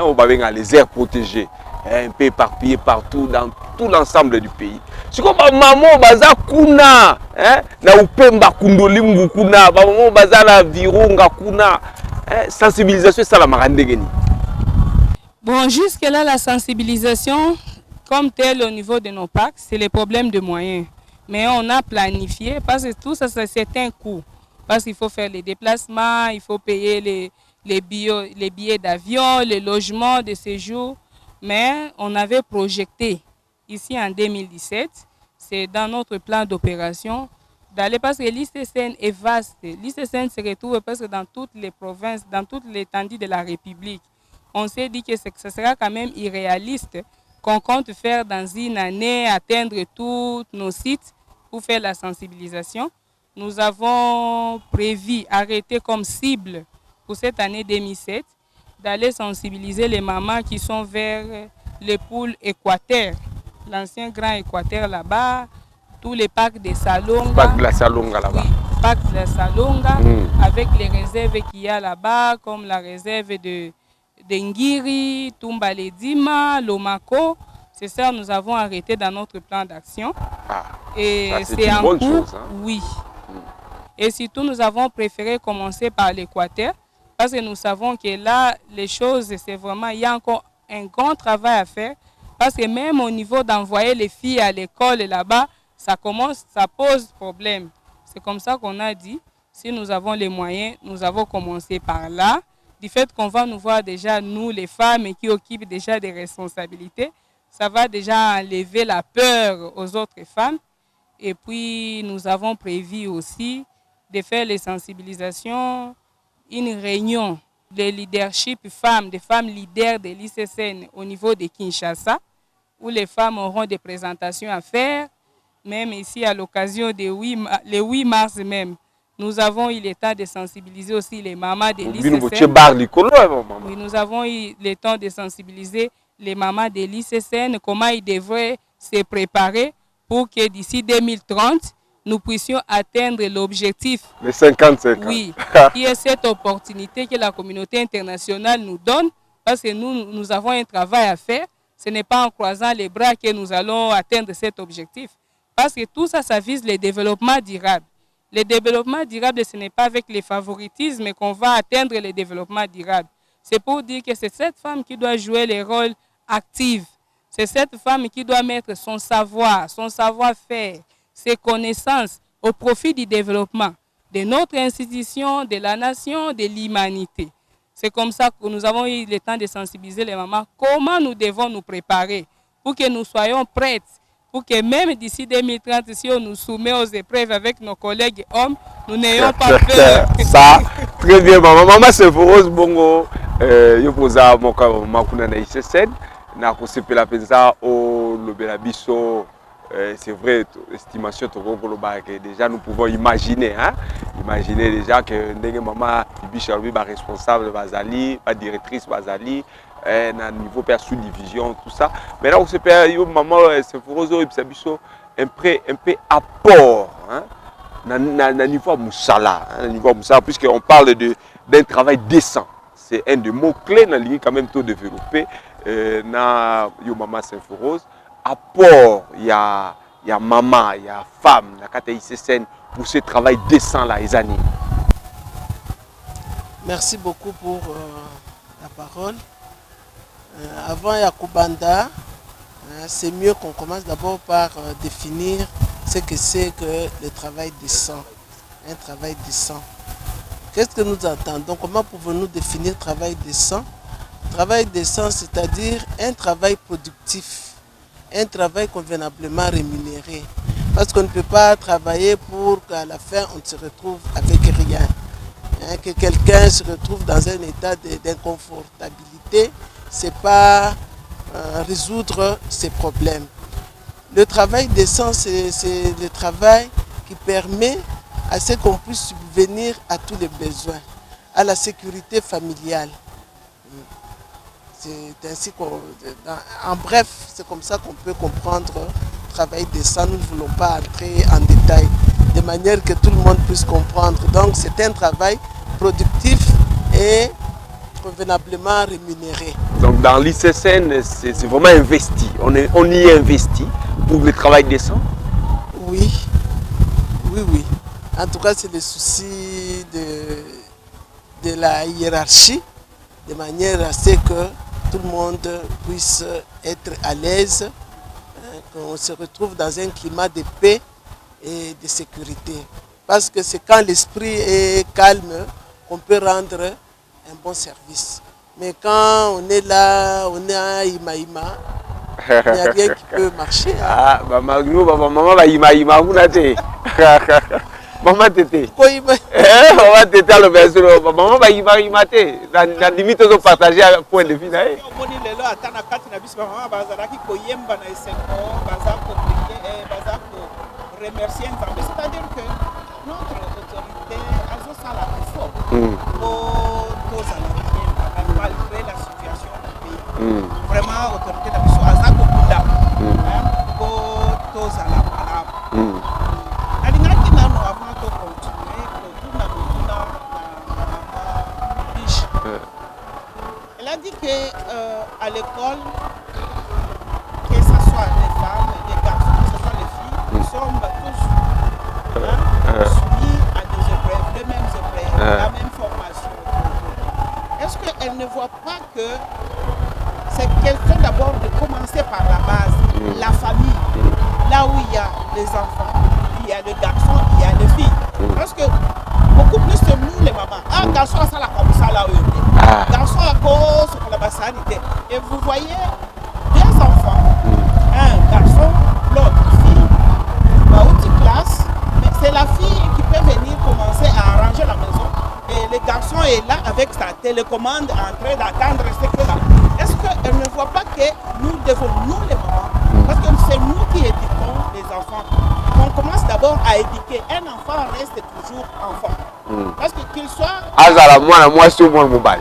on va venir les aires protégées, un peu éparpillées partout dans tout l'ensemble du pays. C'est comme maman baza kuna, na upemba kundolimbu kuna, maman baza la virunga kuna, sensibilisation ça la marandegeni. Bon, jusque-là, la sensibilisation, comme tel au niveau de nos parcs, c'est les problèmes de moyens. Mais on a planifié, parce que tout ça, c'est un coût. Parce qu'il faut faire les déplacements, il faut payer les billets d'avion, les logements de séjour. Mais on avait projeté, ici en 2017, c'est dans notre plan d'opération, d'aller, parce que l'ICSN est vaste. L'ICSN se retrouve presque dans toutes les provinces, dans toute l'étendue de la République. on s'est dit que ce sera quand même irréaliste qu'on compte faire dans une année, atteindre tous nos sites pour faire la sensibilisation. Nous avons prévu, arrêter comme cible pour cette année 2007, d'aller sensibiliser les mamans qui sont vers les pôles Équateur, l'ancien Grand Équateur là-bas, tous les parcs de Salonga. Parc de la Salonga là-bas. Oui, parc de la Salonga, avec les réserves qu'il y a là-bas, comme la réserve de Ngiri, Tumbaledima, Lomako. C'est ça, nous avons arrêté dans notre plan d'action. Ah, et c'est en cours, chose, hein? Oui. Et surtout, nous avons préféré commencer par l'Équateur, parce que nous savons que là, les choses, c'est vraiment, il y a encore un grand travail à faire, parce que même au niveau d'envoyer les filles à l'école là-bas, ça pose problème. C'est comme ça qu'on a dit, si nous avons les moyens, nous avons commencé par là. Du fait qu'on va nous voir déjà, nous les femmes qui occupent déjà des responsabilités, ça va déjà enlever la peur aux autres femmes. Et puis, nous avons prévu aussi de faire les sensibilisations, une réunion de leadership femmes, des femmes leaders de l'ICCN au niveau de Kinshasa, où les femmes auront des présentations à faire, même ici à l'occasion le 8 mars même. Nous avons eu le temps de sensibiliser aussi les mamans de l'ICCN. Oui, nous avons eu le temps de sensibiliser les mamans de l'ICCN, comment ils devraient se préparer pour que d'ici 2030, nous puissions atteindre l'objectif. Les 55 ans. Oui, qui est cette opportunité que la communauté internationale nous donne, parce que nous avons un travail à faire. Ce n'est pas en croisant les bras que nous allons atteindre cet objectif. Parce que tout ça, ça vise le développement durable. Le développement durable, ce n'est pas avec les favoritismes qu'on va atteindre le développement durable. C'est pour dire que c'est cette femme qui doit jouer le rôle actif. C'est cette femme qui doit mettre son savoir, son savoir-faire, ses connaissances au profit du développement de notre institution, de la nation, de l'humanité. C'est comme ça que nous avons eu le temps de sensibiliser les mamans. Comment nous devons nous préparer pour que nous soyons prêtes, pour que même d'ici 2030, si on nous soumet aux épreuves avec nos collègues hommes, nous n'ayons pas peur. Ça, très bien, maman. Maman, c'est Rose Bongo. Je pose à mon makuna na ICCN. Na kosepela penza au lobelabiso. C'est vrai, estimation que déjà nous pouvons imaginer, hein? Imaginer déjà que maman Bicharoui est responsable Bazali, pas directrice Bazali, à niveau per sous-division, tout ça. Mais là on se perd, maman c'est Forozo et Bichabiso un peu apport, hein? Na niveau Moussala, niveau Moussala, puisqu'on parle d'un travail décent. C'est un des mots clés dans le quand même tout développé na yo maman Saint-Forose. Apport, il y a maman, il y a femme, la KTICCN pour ce travail décent là, les années. Merci beaucoup pour la parole. Avant Yakubanda, c'est mieux qu'on commence d'abord par définir ce que c'est que le travail décent. Un travail décent. Qu'est-ce que nous entendons? Comment pouvons-nous définir travail décent? Travail décent, c'est-à-dire un travail productif. Un travail convenablement rémunéré. Parce qu'on ne peut pas travailler pour qu'à la fin on se retrouve avec rien. Hein, que quelqu'un se retrouve dans un état d'inconfortabilité, ce n'est pas résoudre ses problèmes. Le travail décent, c'est le travail qui permet à ce qu'on puisse subvenir à tous les besoins, à la sécurité familiale. C'est ainsi en bref, c'est comme ça qu'on peut comprendre le travail décent. Nous ne voulons pas entrer en détail, de manière que tout le monde puisse comprendre. Donc c'est un travail productif et convenablement rémunéré. Donc dans l'ICCN, c'est vraiment investi. On y investit pour le travail décent? Oui, oui, oui. En tout cas, c'est le souci de la hiérarchie, de manière à ce que tout le monde puisse être à l'aise, qu'on se retrouve dans un climat de paix et de sécurité. Parce que c'est quand l'esprit est calme qu'on peut rendre un bon service. Mais quand on est là, on est à Imaïma, il n'y a rien qui peut marcher. Ah, maman va Imaïma, vous n'avez. Maman Tété. Koyiba. Maman Tété, le berceau. Maman va y mater. La limite, on partager un point de vue. Remercier c'est-à-dire que notre autorité a ça la plus forte malgré la situation du pays. Vraiment, autorité de la mission a ça comme là. Pour tous à la parole. Avant de continuer, elle a dit qu'à l'école, que ce soit les femmes, les garçons, que ce soit les filles, nous sommes tous soumis à des épreuves, les mêmes épreuves, la même formation. Est-ce qu'elle ne voit pas que c'est question d'abord de commencer par la base, la famille, là où il y a les enfants, il y a les garçons, il y a les filles. Parce que beaucoup plus que nous les mamans, garçon à ça là comme ça là où il est. Garçon à cause de la bassanité. Et vous voyez deux enfants, un garçon, l'autre fille, haute classe, mais c'est la fille qui peut venir commencer à arranger la maison. Et le garçon est là avec sa télécommande en train d'attendre ce que là. Est-ce qu'elle ne voit pas que nous devons, nous les mamans, parce que c'est nous qui éduquons les enfants. On commence d'abord à éduquer. Un enfant reste toujours enfant. Parce qu'il soit... moi, c'est moi, mobile.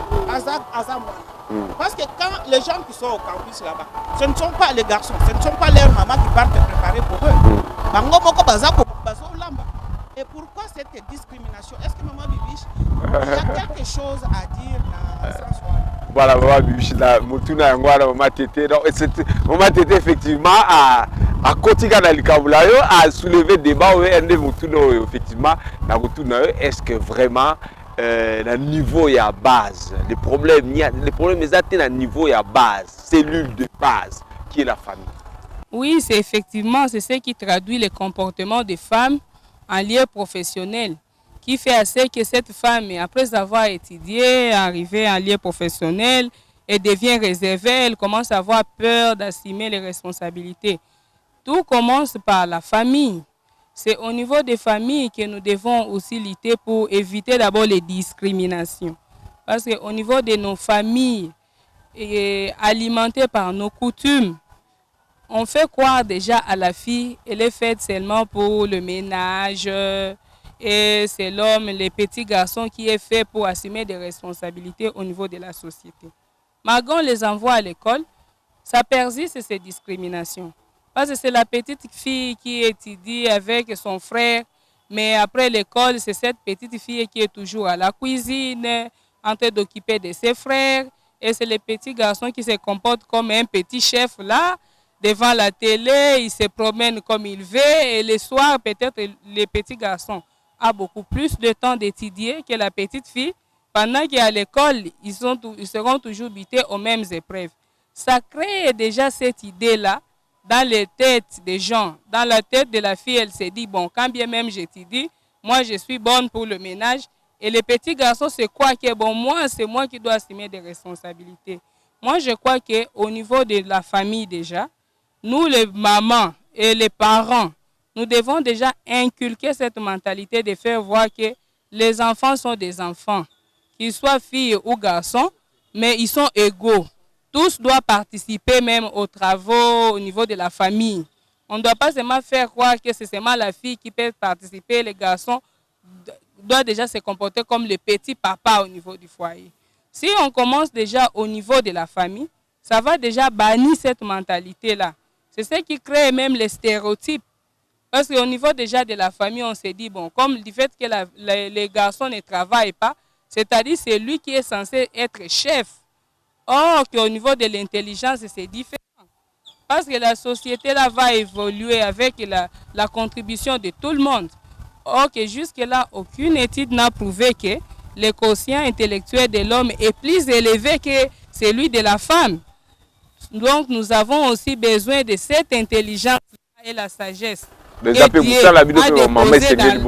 Parce que quand les gens qui sont au campus là-bas, ce ne sont pas les garçons, ce ne sont pas leurs mamans qui partent préparer pour eux. Et pourquoi cette discrimination? Est-ce que Maman Bibiche, il y a quelque chose à dire là, sans soi? Voilà, Maman Bibiche, Maman Tété, effectivement, a continué à soulever le débat, effectivement, est-ce que vraiment le niveau est à base, les problèmes atteignent un niveau est à base, cellule de base, qui est la famille. Oui, c'est effectivement, c'est ce qui traduit les comportements des femmes en lieu professionnel, qui fait assez que cette femme, après avoir étudié, arrivée en lieu professionnel, elle devient réservée, elle commence à avoir peur d'assumer les responsabilités. Tout commence par la famille. C'est au niveau des familles que nous devons aussi lutter pour éviter d'abord les discriminations. Parce qu'au niveau de nos familles, alimentées par nos coutumes, on fait croire déjà à la fille, elle est faite seulement pour le ménage, et c'est l'homme, les petits garçons qui est fait pour assumer des responsabilités au niveau de la société. Malgré on les envoie à l'école, ça persiste ces discriminations. Parce que c'est la petite fille qui étudie avec son frère, mais après l'école, c'est cette petite fille qui est toujours à la cuisine, en train d'occuper de ses frères, et c'est les petits garçons qui se comportent comme un petit chef là, devant la télé, il se promène comme il veut, et le soir, peut-être, les petits garçons ont beaucoup plus de temps d'étudier que la petite fille. Pendant qu'à l'école, ils seront toujours butés aux mêmes épreuves. Ça crée déjà cette idée-là dans les têtes des gens. Dans la tête de la fille, elle se dit, bon, quand bien même j'étudie, moi, je suis bonne pour le ménage. Et les petits garçons, c'est quoi que, bon, moi, c'est moi qui dois assumer des responsabilités. Moi, je crois qu'au niveau de la famille déjà, nous, les mamans et les parents, nous devons déjà inculquer cette mentalité de faire voir que les enfants sont des enfants, qu'ils soient filles ou garçons, mais ils sont égaux. Tous doivent participer même aux travaux au niveau de la famille. On ne doit pas seulement faire croire que c'est seulement la fille qui peut participer, les garçons doivent déjà se comporter comme le petit papa au niveau du foyer. Si on commence déjà au niveau de la famille, ça va déjà bannir cette mentalité-là. C'est ce qui crée même les stéréotypes. Parce qu'au niveau déjà de la famille, on s'est dit, bon, comme du fait que les garçons ne travaillent pas, c'est-à-dire c'est lui qui est censé être chef. Or, qu'au niveau de l'intelligence, c'est différent. Parce que la société là va évoluer avec la contribution de tout le monde. Or, que jusque-là, aucune étude n'a prouvé que le quotient intellectuel de l'homme est plus élevé que celui de la femme. Donc, nous avons aussi besoin de cette intelligence et la sagesse. Déjà, pour ça, la vidéo de maman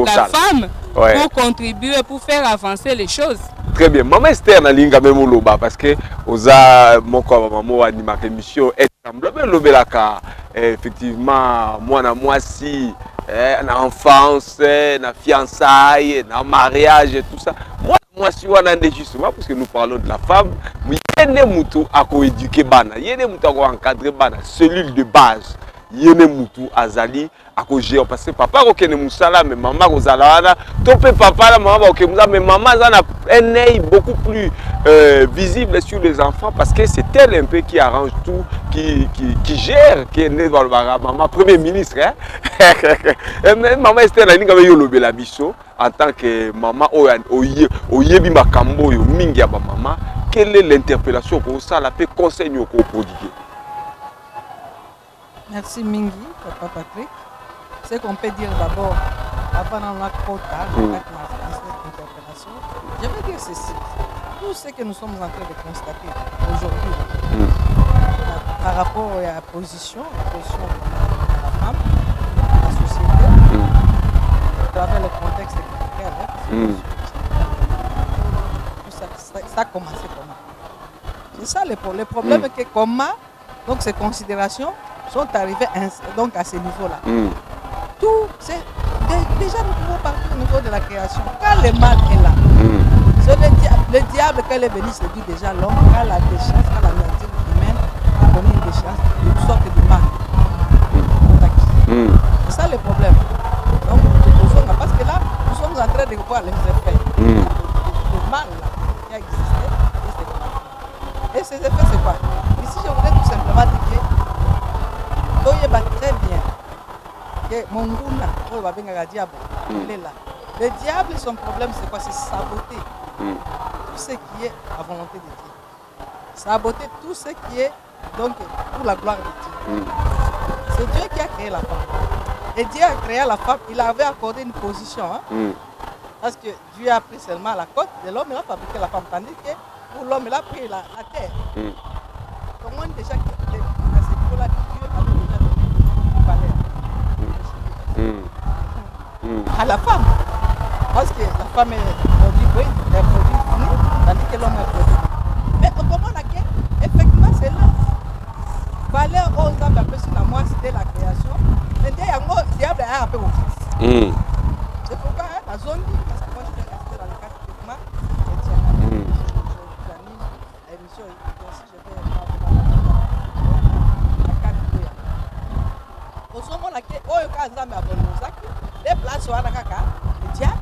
la femme pour contribuer, pour faire avancer les choses. Très bien. Maman Esther na linga même loba parce que oza moko maman anima émission est semblable lobelaka effectivement moi si na enfance, na fiançailles, na mariage et tout ça. Moi, si on a justement, parce que nous parlons de la femme, il y a des moutou à éduquer bana, il y a des moutou à encadrer bana, cellule de base. Il y a des moutou à zali à gérer parce que papa ok ne moussala mais maman kozala topé papa la maman ok mais maman a un œil beaucoup plus visible sur les enfants parce que c'est elle un peu qui arrange tout, qui gère, qui est né dans le maman premier ministre hein. Mais maman Esther la ninga yo lobela biso en tant que maman oyebi makambo yo mingi ya ba maman, quelle est l'interpellation pour ça la peut conseil ko prodiguer? Merci Mingi, Papa Patrick. Ce qu'on peut dire d'abord, avant la quota, interpellation, je vais dire ceci. Tout ce que nous sommes en train de constater aujourd'hui, par rapport à la position de la femme, de la société, à travers le contexte culturel, ça a commencé comment? C'est ça le problème, que comment donc ces considérations sont arrivés donc à ce niveau-là. Tout, c'est déjà nous pouvons partir au niveau de la création. Quand le mal est là, c'est le diable quand il est venu se dit déjà l'homme, quand la déchéance, quand la nature humaine a donné une déchéance, une sorte de mal. C'est ça le problème. Donc, parce que là, nous sommes en train de voir les effets. Le mal là, qui a existé, et ces effets c'est quoi? Ici je voudrais tout simplement dire que très bien que Monguna, il est là. Le diable, son problème, c'est quoi? C'est saboter tout ce qui est à volonté de Dieu. Saboter tout ce qui est donc pour la gloire de Dieu. C'est Dieu qui a créé la femme. Et Dieu a créé la femme, il avait accordé une position. Parce que Dieu a pris seulement la côte de l'homme, il a fabriqué la femme. Tandis que pour l'homme, il a pris la terre. Comment déjà à ce niveau-là, Dieu a déjà donné à la femme, parce que la femme est produit, oui, elle est produit fini, tandis que l'homme est produit. Mais comment on a que, effectivement, c'est là. Valeur aux hommes, un peu sur la moi, c'était la création. Mais il y a un diable un peu au fils. C'est pourquoi la zone, parce que moi je vais rester dans le cadre de moi, j'anime l'émission, si je vais les places sont à le diable,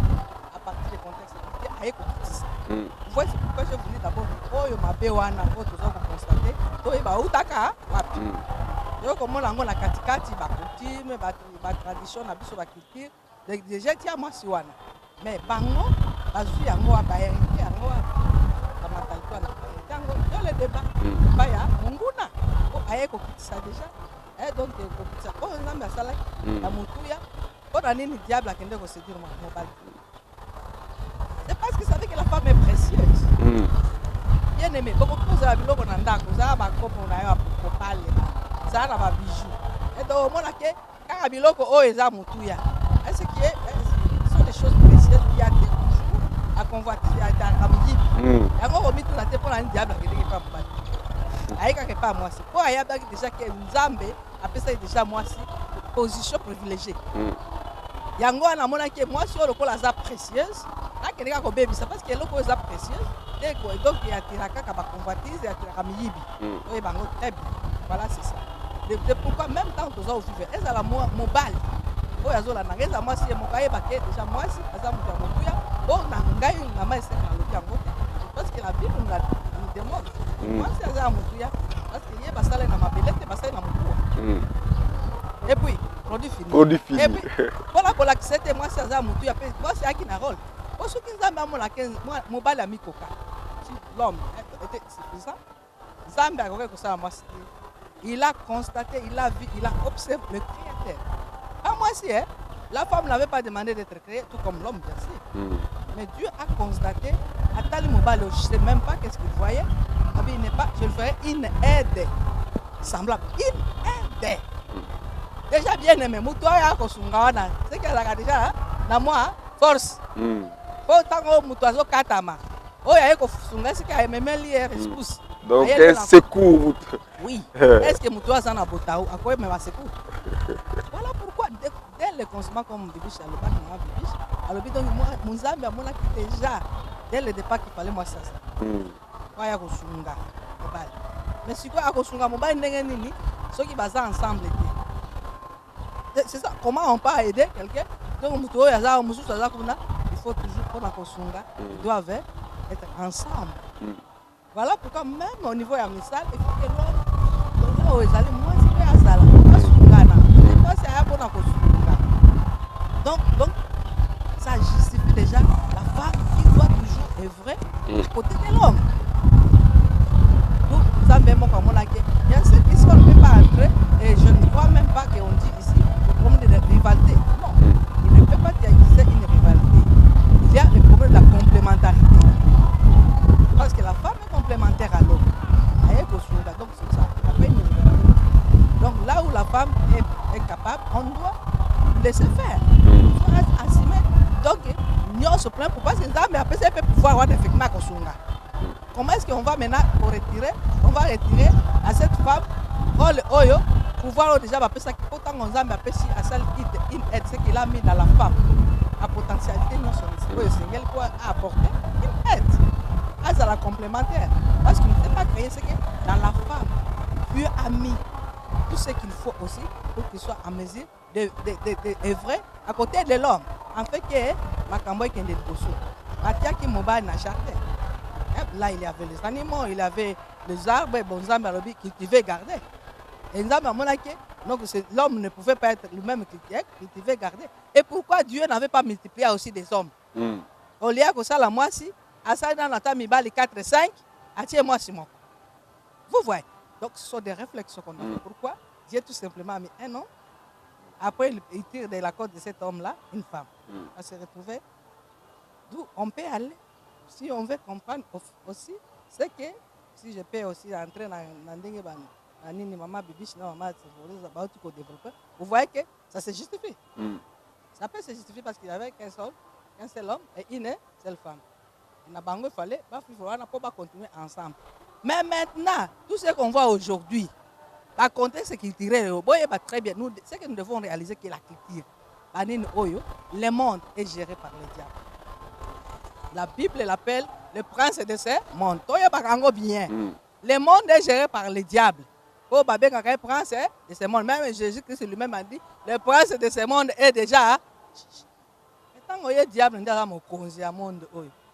à partir du contexte, vous voyez, c'est pourquoi je voulais d'abord constater, la katikati, la coutume, la tradition, la culture, déjà, il y a moi si wana. Mais bango, la vie à moi, la mentalité, dans le débat, baya, munguna, ça déjà. Et donc, la moutouya, on a une diable à qui on se dit c'est parce que ça veut que la femme est précieuse. Bien aimé, beaucoup de choses à la on a un pour parler, ça a un bijou. Et donc, on a quand biloko oh eza moutouya. Est-ce qui est, ce sont des choses précieuses qui a toujours à convoitiser à Kamiji. Et on remet tout la tête pour un diable qui n'est pas pas moi c'est pour aya déjà que Nzambe appelle ça déjà moi c'est position privilégiée. Yango na mona que moi sur le col za précieuse, là que les gars ko baby ça parce que le col za précieuse, donc il y a tiraka ka ba convoitise et tiraka miyibi. Oui bango très bien. Voilà c'est ça. C'est pourquoi même tant que vous vivez, est à la mobile. Oh yazola na ngeza moi c'est mon kaye ba que déjà moi c'est aza muta motuya, bon na ngai na mai c'est na lobi yango. Parce que la Bible nous demande. Moi c'est aza motuya parce que yé basala na mabelete basala na motuya. Et puis produit fini. Et puis voilà pour l'accepter moi c'est aza motuya moi c'est aki na rôle. Pour ceux qui nzamba mo la 15 moi mobile ami koka. Si l'homme était suffisant, Zambia ko ko ça moi il a constaté, il a vu, il a observé le créateur. Ah, moi aussi, hein, la femme n'avait pas demandé d'être créée, tout comme l'homme, bien sûr. Mais Dieu a constaté, à Talimobalo, je ne sais même pas qu'est-ce qu'il voyait. Il n'est pas, je le ferai une aide semblable. Une aide. Déjà bien aimé, Moutouaya Kosungawana, c'est qu'elle a déjà, hein, dans moi, force. Faut tant que Moutouazo Katama. Oh, il y a Kosunga, c'est qu'elle me met l'hier, pousse. Donc, un secours. Oui. Est-ce que Moutouaza n'a pas à quoi me va secours? Voilà pourquoi, dès le consommant comme Bibiche à l'Obat, alors donc moi, mon Zambie a déjà, dès le départ qu'il fallait moi ça. Quoi y a Kosunga, mobile. Mais si quoi a Kosunga mobile n'est nini, ceux qui basent ensemble. C'est ça, comment on peut aider quelqu'un? Donc il faut toujours qu'on a Kosunga, ils doivent être ensemble. Voilà pourquoi même au niveau amical, il faut que l'homme, moi c'est à ça, donc ça justifie déjà la femme qui doit toujours œuvrer à côté de l'homme. Donc ça même comme on a dit, il y a ceux qui sont ne peut pas entrer et je ne crois même pas qu'on dit ici le problème de la rivalité. Non, il ne peut pas y avoir une rivalité. Il y a le problème de la complémentarité. Parce que la femme est complémentaire à l'homme. Donc c'est ça. Donc là où la femme est capable, on doit laisser faire. Il faut être assumé. Donc, nous se plaint pour parce que ça, mais après ça, peut pouvoir avoir des effectivement Kosunga. Comment est-ce qu'on va maintenant retirer? On va retirer à cette femme rôle oyo pouvoir déjà appeler ça autant qu'on a mais après si à celle qui aide ce qu'il a mis dans la femme. La potentialité non seulement le Seigneur quoi apporter une aide. À la complémentaire. Parce qu'il ne peut pas créer ce que dans la femme, puis ami. Tout ce qu'il faut aussi pour qu'il soit en mesure d'œuvrer à côté de l'homme. En fait, que ma camboy qui est de Bosso, Matia qui m'a n'a charté. Là, il y avait les animaux, il y avait les arbres, bon arbres qu'il devait garder. Et donc l'homme ne pouvait pas être lui-même qu'il devait garder. Et pourquoi Dieu n'avait pas multiplié aussi des hommes? Au lieu que ça, la moitié, à ça, dans la table, il 4 et 5, à moi, Simon. Vous voyez? Donc, ce sont des réflexions qu'on a fait. Pourquoi Dieu tout simplement a mis un homme. Après, il tire de la côte de cet homme-là une femme. À se retrouver. D'où on peut aller. Si on veut comprendre aussi, c'est que si je peux aussi entrer dans le maman bibiche, maman développeur, vous voyez que ça se justifie. Ça peut se justifier parce qu'il y avait qu'un seul homme et une seule femme. Il fallait continuer ensemble. Mais maintenant, tout ce qu'on voit aujourd'hui, par contre, ce qu'il tirait, très bien. Nous, ce que nous devons réaliser, c'est la culture. Le monde est géré par le diable. La Bible l'appelle le prince de ce monde. Bien. Le monde est géré par le diable. Le prince de ce monde. Même Jésus-Christ lui-même a dit, le prince de ce monde est déjà. Tant que le diable est dans le monde.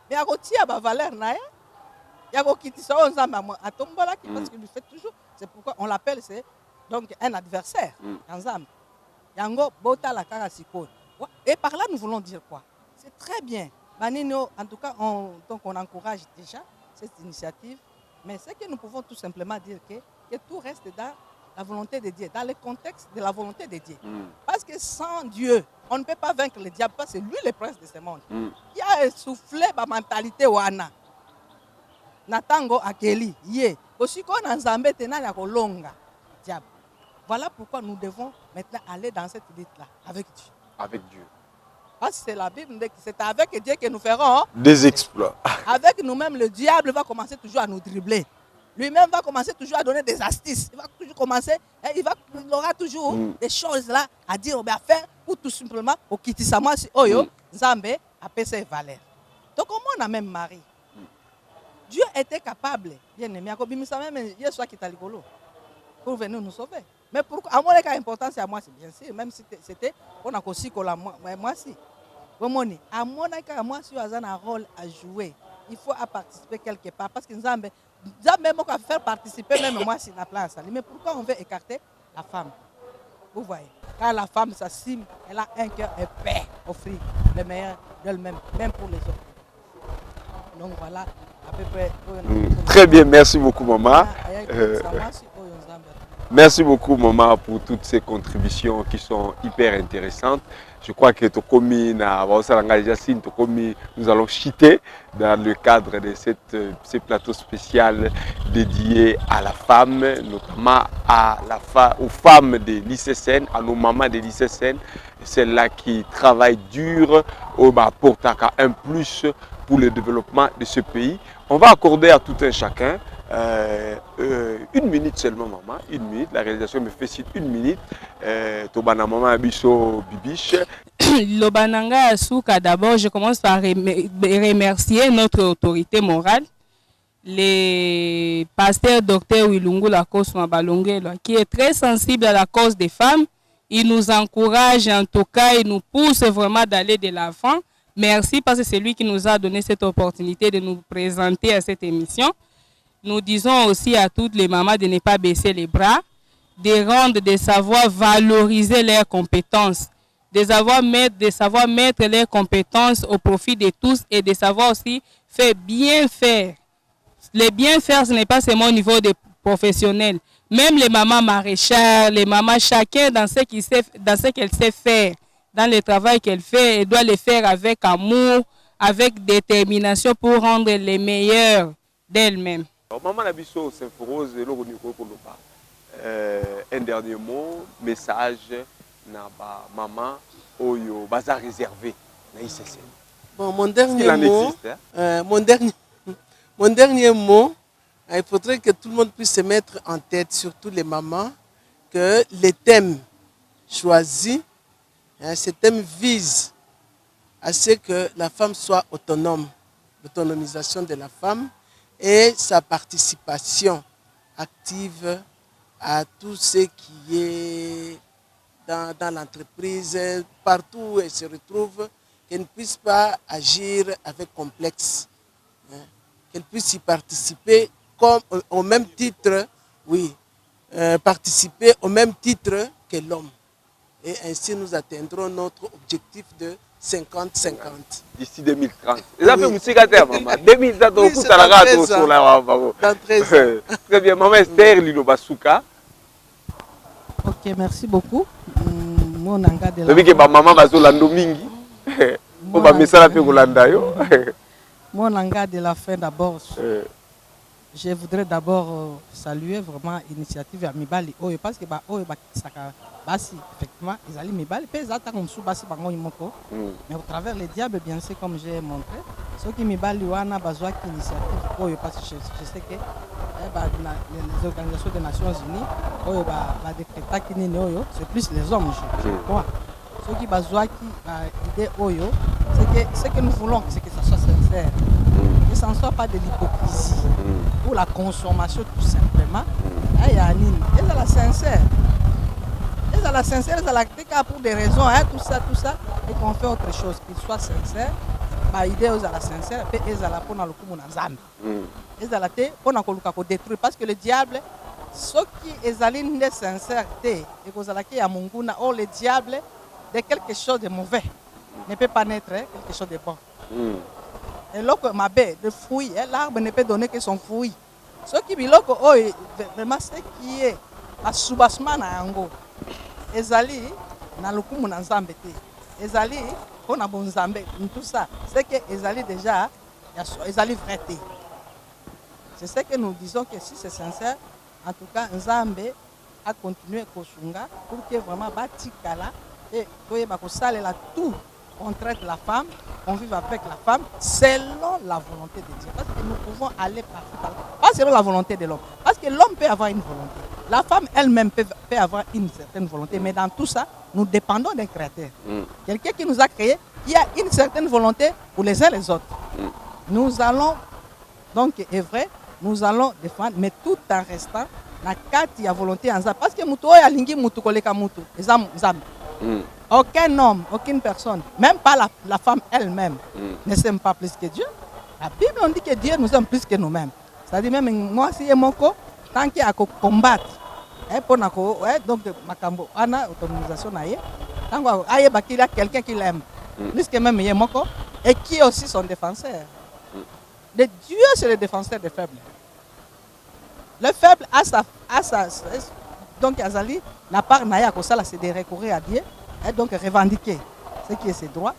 Mais il y a une valeur. Il y a qui à Tombola qui parce qu'il lui fait toujours. C'est pourquoi on l'appelle donc un adversaire. Et par là, nous voulons dire quoi? C'est très bien. En tout cas, on encourage déjà cette initiative. Mais ce que nous pouvons tout simplement dire que tout reste dans la volonté de Dieu, dans le contexte de la volonté de Dieu. Parce que sans Dieu, on ne peut pas vaincre le diable, parce que c'est lui le prince de ce monde. Qui a essoufflé la mentalité wana. Natango akeli, yé. Aussi qu'on a Nzambe tena ya kolonga. Diable. Voilà pourquoi nous devons maintenant aller dans cette lutte-là, avec Dieu. Avec Dieu. Parce que c'est la Bible, c'est avec Dieu que nous ferons des exploits. Avec nous-mêmes, le diable va commencer toujours à nous dribbler. Lui-même va commencer toujours à donner des astuces. Il va toujours commencer, il aura toujours des choses là à dire, à faire, ou tout simplement, au kitisama, oyo, Nzambe, à payer valeurs. Donc, on a même mari. Dieu était capable, bien aimé, pour venir nous sauver. Mais pourquoi? À mon cas, l'important c'est à moi, c'est bien sûr, même si c'était, on a aussi que moi si. À mon cas, moi, si j'ai un rôle à jouer, il faut participer quelque part. Parce que nous avons même à faire participer, même moi, si la place. Mais pourquoi on veut écarter la femme? Vous voyez, quand la femme s'assume, elle a un cœur épais, offrir le meilleur d'elle-même, même pour les autres. Donc voilà, à peu près. Très bien, merci beaucoup, maman. Merci beaucoup, maman, pour toutes ces contributions qui sont hyper intéressantes. Je crois que nous allons chiter dans le cadre de ce plateau spécial dédié à la femme, notamment aux femmes de l'ICSN, à nos mamans de l'ICSN, celles-là qui travaillent dur, pour un plus pour le développement de ce pays. On va accorder à tout un chacun Une minute seulement, maman. Une minute. La réalisation me fait 1 minute. Tobana maman Abisso Bibiche. Lobananga Asuka, d'abord, je commence par remercier notre autorité morale, le pasteur Dr Wilungu Lacoste Mabalongelo, qui est très sensible à la cause des femmes. Il nous encourage, en tout cas, il nous pousse vraiment d'aller de l'avant. Merci parce que c'est lui qui nous a donné cette opportunité de nous présenter à cette émission. Nous disons aussi à toutes les mamans de ne pas baisser les bras, de rendre, de savoir valoriser leurs compétences, de savoir mettre leurs compétences au profit de tous et de savoir aussi bien faire. Le bien faire, ce n'est pas seulement au niveau des professionnels. Même les mamans maraîchères, les mamans, chacun dans ce qu'elle sait faire, dans le travail qu'elle fait, elle doit le faire avec amour, avec détermination pour rendre les meilleurs d'elle-même. Maman Nabiso Symphorose, un dernier mot, message na ba maman oyo baza réservé na ICC. Bon, mon dernier mot, il faudrait que tout le monde puisse se mettre en tête, surtout les mamans, que les thèmes choisis, ces thèmes visent à ce que la femme soit autonome, l'autonomisation de la femme et sa participation active à tout ce qui est dans l'entreprise, partout où elle se retrouve, qu'elle ne puisse pas agir avec complexe, qu'elle puisse y participer comme, au même titre, participer au même titre que l'homme. Et ainsi, nous atteindrons notre objectif de 50-50. D'ici 2030. Et après, vous savez, maman, 2030, vous allez sur la dans 13 ans. Très bien, maman Esther Lilo Basuka. Ok, merci beaucoup. Mon anga de la femme. Maman Bazolando Mingi. On va mettre ça Mon anga de la fin d'abord. Je voudrais d'abord saluer vraiment l'initiative à Mibali Oyo parce que effectivement ils allaient Mibali mais au travers les diables bien sûr comme j'ai montré ceux qui Mibali wana bazwa qui initiative Oyo parce que je sais que les organisations des Nations Unies Oyo ba décréter qui ni Oyo c'est plus les hommes je crois ceux qui bazwa qui idée Oyo c'est que nous voulons c'est que ça soit sincère. Que ça ne soit pas de l'hypocrisie ou la consommation tout simplement. Elle est la sincère. Elle est la sincère, elle est la pour des raisons, tout ça, et qu'on fait autre chose, qu'il soit sincère. L'idée est la sincère, et elle est la pour le coup de Zambi. Elle est la pour le détruire. Parce que le diable, ceux qui sont de sincérité, et que vous a Munguna, ou le diable, de quelque chose de mauvais, ne peut pas naître quelque chose de bon. Et là, ma baie de fruits, l'arbre ne peut donner que son fruit. Ce qui est vraiment ce qui est la soubassement à Ango. Ezali, na lukumu na Nzambe te. Ezali, on a bon Nzambe, tout ça. C'est que Ezali déjà, Ezali vrai te. C'est ce que nous disons que si c'est sincère, en tout cas, Nzambe a continué Kosunga pour que vraiment Batikala et Koyebakosale la tout. On traite la femme, on vit avec la femme selon la volonté de Dieu. Parce que nous pouvons aller partout. Pas selon la volonté de l'homme. Parce que l'homme peut avoir une volonté. La femme elle-même peut avoir une certaine volonté. Mais dans tout ça, nous dépendons d'un créateur. Quelqu'un qui nous a créés, qui a une certaine volonté pour les uns et les autres. Nous allons, donc, est vrai, nous allons défendre, mais tout en restant, la carte, il y a volonté en ça. Parce que Moutou, il y a lingi Moutou, koleka Moutou. Aucun homme, aucune personne, même pas la femme elle-même, ne s'aime pas plus que Dieu. La Bible on dit que Dieu nous aime plus que nous-mêmes. C'est-à-dire même moi si Moko, tant qu'il y a à combattre, donc Makambo, Anna, autonomisation, tant qu'il y a quelqu'un qui l'aime, plus que même Moko, et qui est aussi son défenseur. Le Dieu, c'est le défenseur des faibles. Le faible a sa donc Azali, la part Naya Kosala, c'est de recourir à Dieu. Et donc revendiquer ce qui est ses droits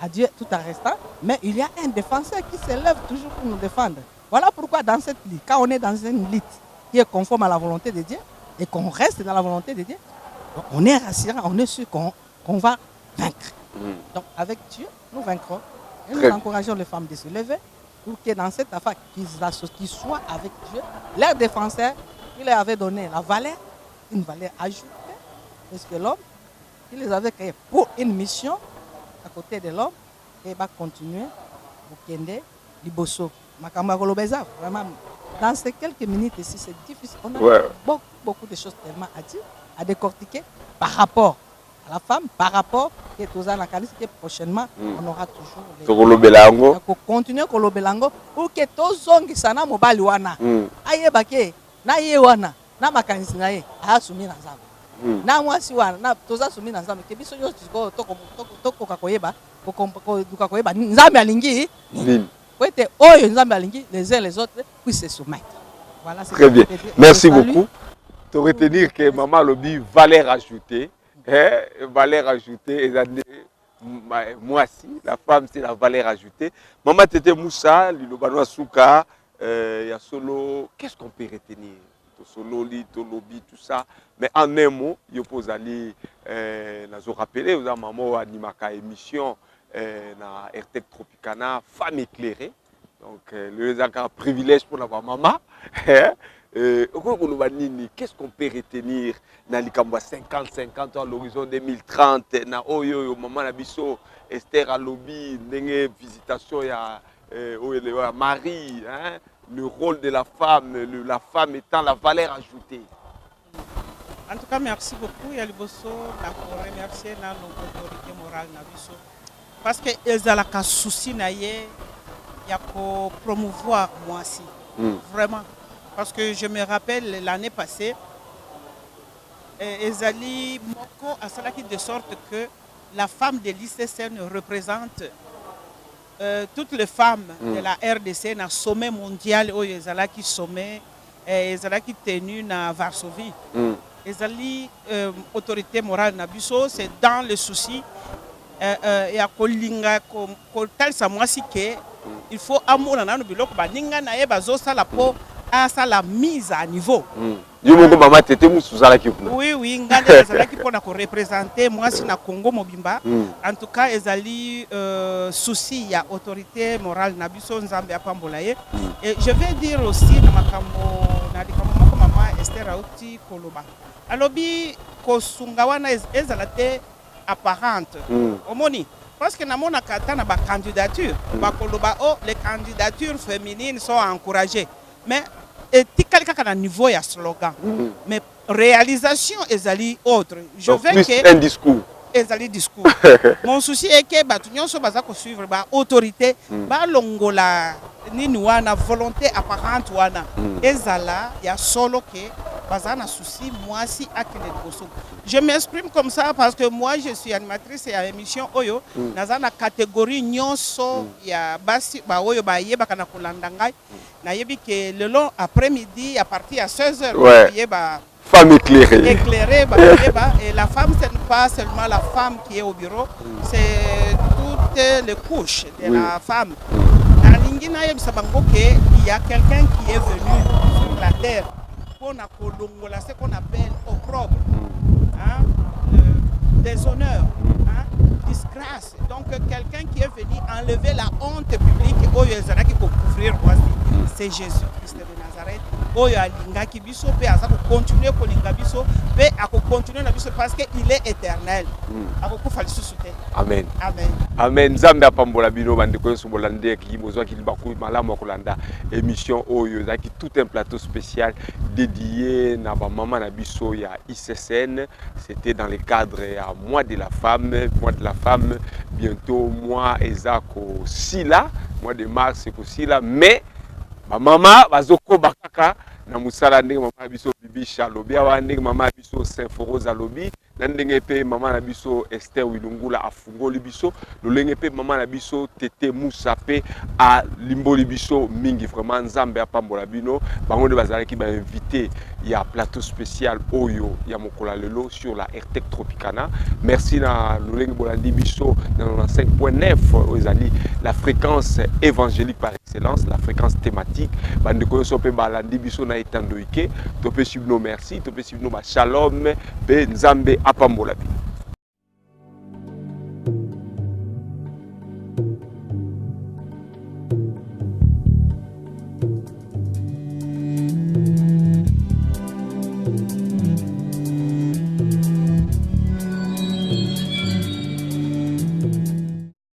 à Dieu tout en restant. Mais il y a un défenseur qui se lève toujours pour nous défendre. Voilà pourquoi dans cette lutte, quand on est dans une lutte qui est conforme à la volonté de Dieu et qu'on reste dans la volonté de Dieu, on est rassurant, on est sûr qu'on va vaincre. Donc avec Dieu, nous vaincrons. Et nous encourageons les femmes de se lever pour que dans cette affaire, qu'ils soient avec Dieu. Leur défenseur, il leur avait donné la valeur, une valeur ajoutée, parce que l'homme, il les avait créés pour une mission à côté de l'homme, et il va continuer au Kende, Liboso, Makamagolobeza. Vraiment, dans ces quelques minutes ici, c'est difficile. On a beaucoup de choses tellement à dire, à décortiquer par rapport à la femme, par rapport à tous les analystes que prochainement, on aura toujours continuer Kolobelango pour que tous les gens qui mobile wana aye bake na ye wana na makanisi na ye asumi na nzambe na mwasi wana na toza sumi na nzambe ke biso yo toko kakoyeba koyeba nzambe alingi nini kwete oyo nzambe alingi les uns les autres puissent se soumettre. Voilà, c'est très bien. Merci beaucoup. Tu retenir que maman lobi valeur ajoutée. Valeur ajoutée, moi aussi, la femme c'est la valeur ajoutée. Maman Tété Moussa, Lilobano Souka, solo, qu'est-ce qu'on peut retenir? Solo, Tolobi, tout ça. Mais en un mot, je peux aller, nous rappeler, vous avez maman animaka émission na RTC Tropicana, femme éclairée. Donc, le un privilège pour la maman. Qu'est-ce qu'on peut retenir dans les 50 ans, l'horizon 2030, na oyo maman Nabiso, Esther Alobi, visitation ya Marie, hein, le rôle de la femme étant la valeur ajoutée. En tout cas, merci beaucoup Yaliboso, pour remercier nos autorités morales Nabiso, parce qu'elles ont la souci naie, il y a pour promouvoir moi aussi, vraiment. Parce que je me rappelle l'année passée, Ezali Moko a cela qui de sorte que la femme de l'ICCN représente toutes les femmes de la RDC dans le sommet mondial où Ezala qui sommet, Ezala qui tenu dans Varsovie. Ezali autorité morale Nabiso, c'est dans le souci et à Kolinga, tel ça moi si que il faut amour dans le biloko baninga na eba zosa la peau. À ça la mise à niveau. Oui, ngande ezalaki pour représenter moi si na Congo mobimba. En tout cas, ezali souci ya autorité morale na biso nzambe apambola ye. Et je vais dire aussi na makambo maman Esther Auti Koloba. Alobi kosunga wana ezalate apparente. Omoni parce que nous avons ba candidature, ba Koloba les candidatures féminines sont encouragées. Mais et quelqu'un niveau il y a slogan mais réalisation ezali autre je veux que un discours ezali discours mon souci est que batunyon so baza ko suivre ba autorité ba longola nini wana volonté apparente wana ezala ya solo que baza na souci moi si akile boso. Je m'exprime comme ça parce que moi je suis animatrice et à émission oyo naza na catégorie nyonso ya basi ba oyo ba yeba kana kolanda ngai na yebi que le long après-midi à partir à 16h yeba femme éclairée. Et la femme, ce n'est pas seulement la femme qui est au bureau, c'est toutes les couches de la femme. Il y a quelqu'un qui est venu sur la terre pour ce qu'on appelle opprobre, hein, déshonneur, hein, disgrâce. Donc quelqu'un qui est venu enlever la honte publique qui peut couvrir c'est Jésus-Christ de Nazareth. Continuer parce qu'il est éternel. Amen. Amen. Amen. Zambia Pambola Bino Bandeko Sobolande qui besoin qu'il bakou malamu kolanda émission oyo zaki tout un plateau spécial dédié na ba maman na biso ya ICCN. C'était dans le cadre à mois de la femme, bientôt mois Ezako Sila, mois de mars c'est Sila, mais ma maman bazoko bakaka na musala ndenge maman biso Bibi Chalobi awa ndenge maman biso Saint-Foroza lobi na ndenge pe maman na biso Esther Wilungula afungoli biso lolenge pe maman na biso Tété Moussa pe a limboli biso mingi vraiment nzambe apambola bino bango de bazalaki ba invité ya plateau spécial oyo ya mokola lelo sur la RTC Tropicana. Merci na lolenge bolandi biso na 95.9 ezali la fréquence évangélique par excellence, la fréquence thématique bandeko so pe balandi biso na etandoike to pe sibno merci to pe sibno ba shalom pe nzambe apambola bino.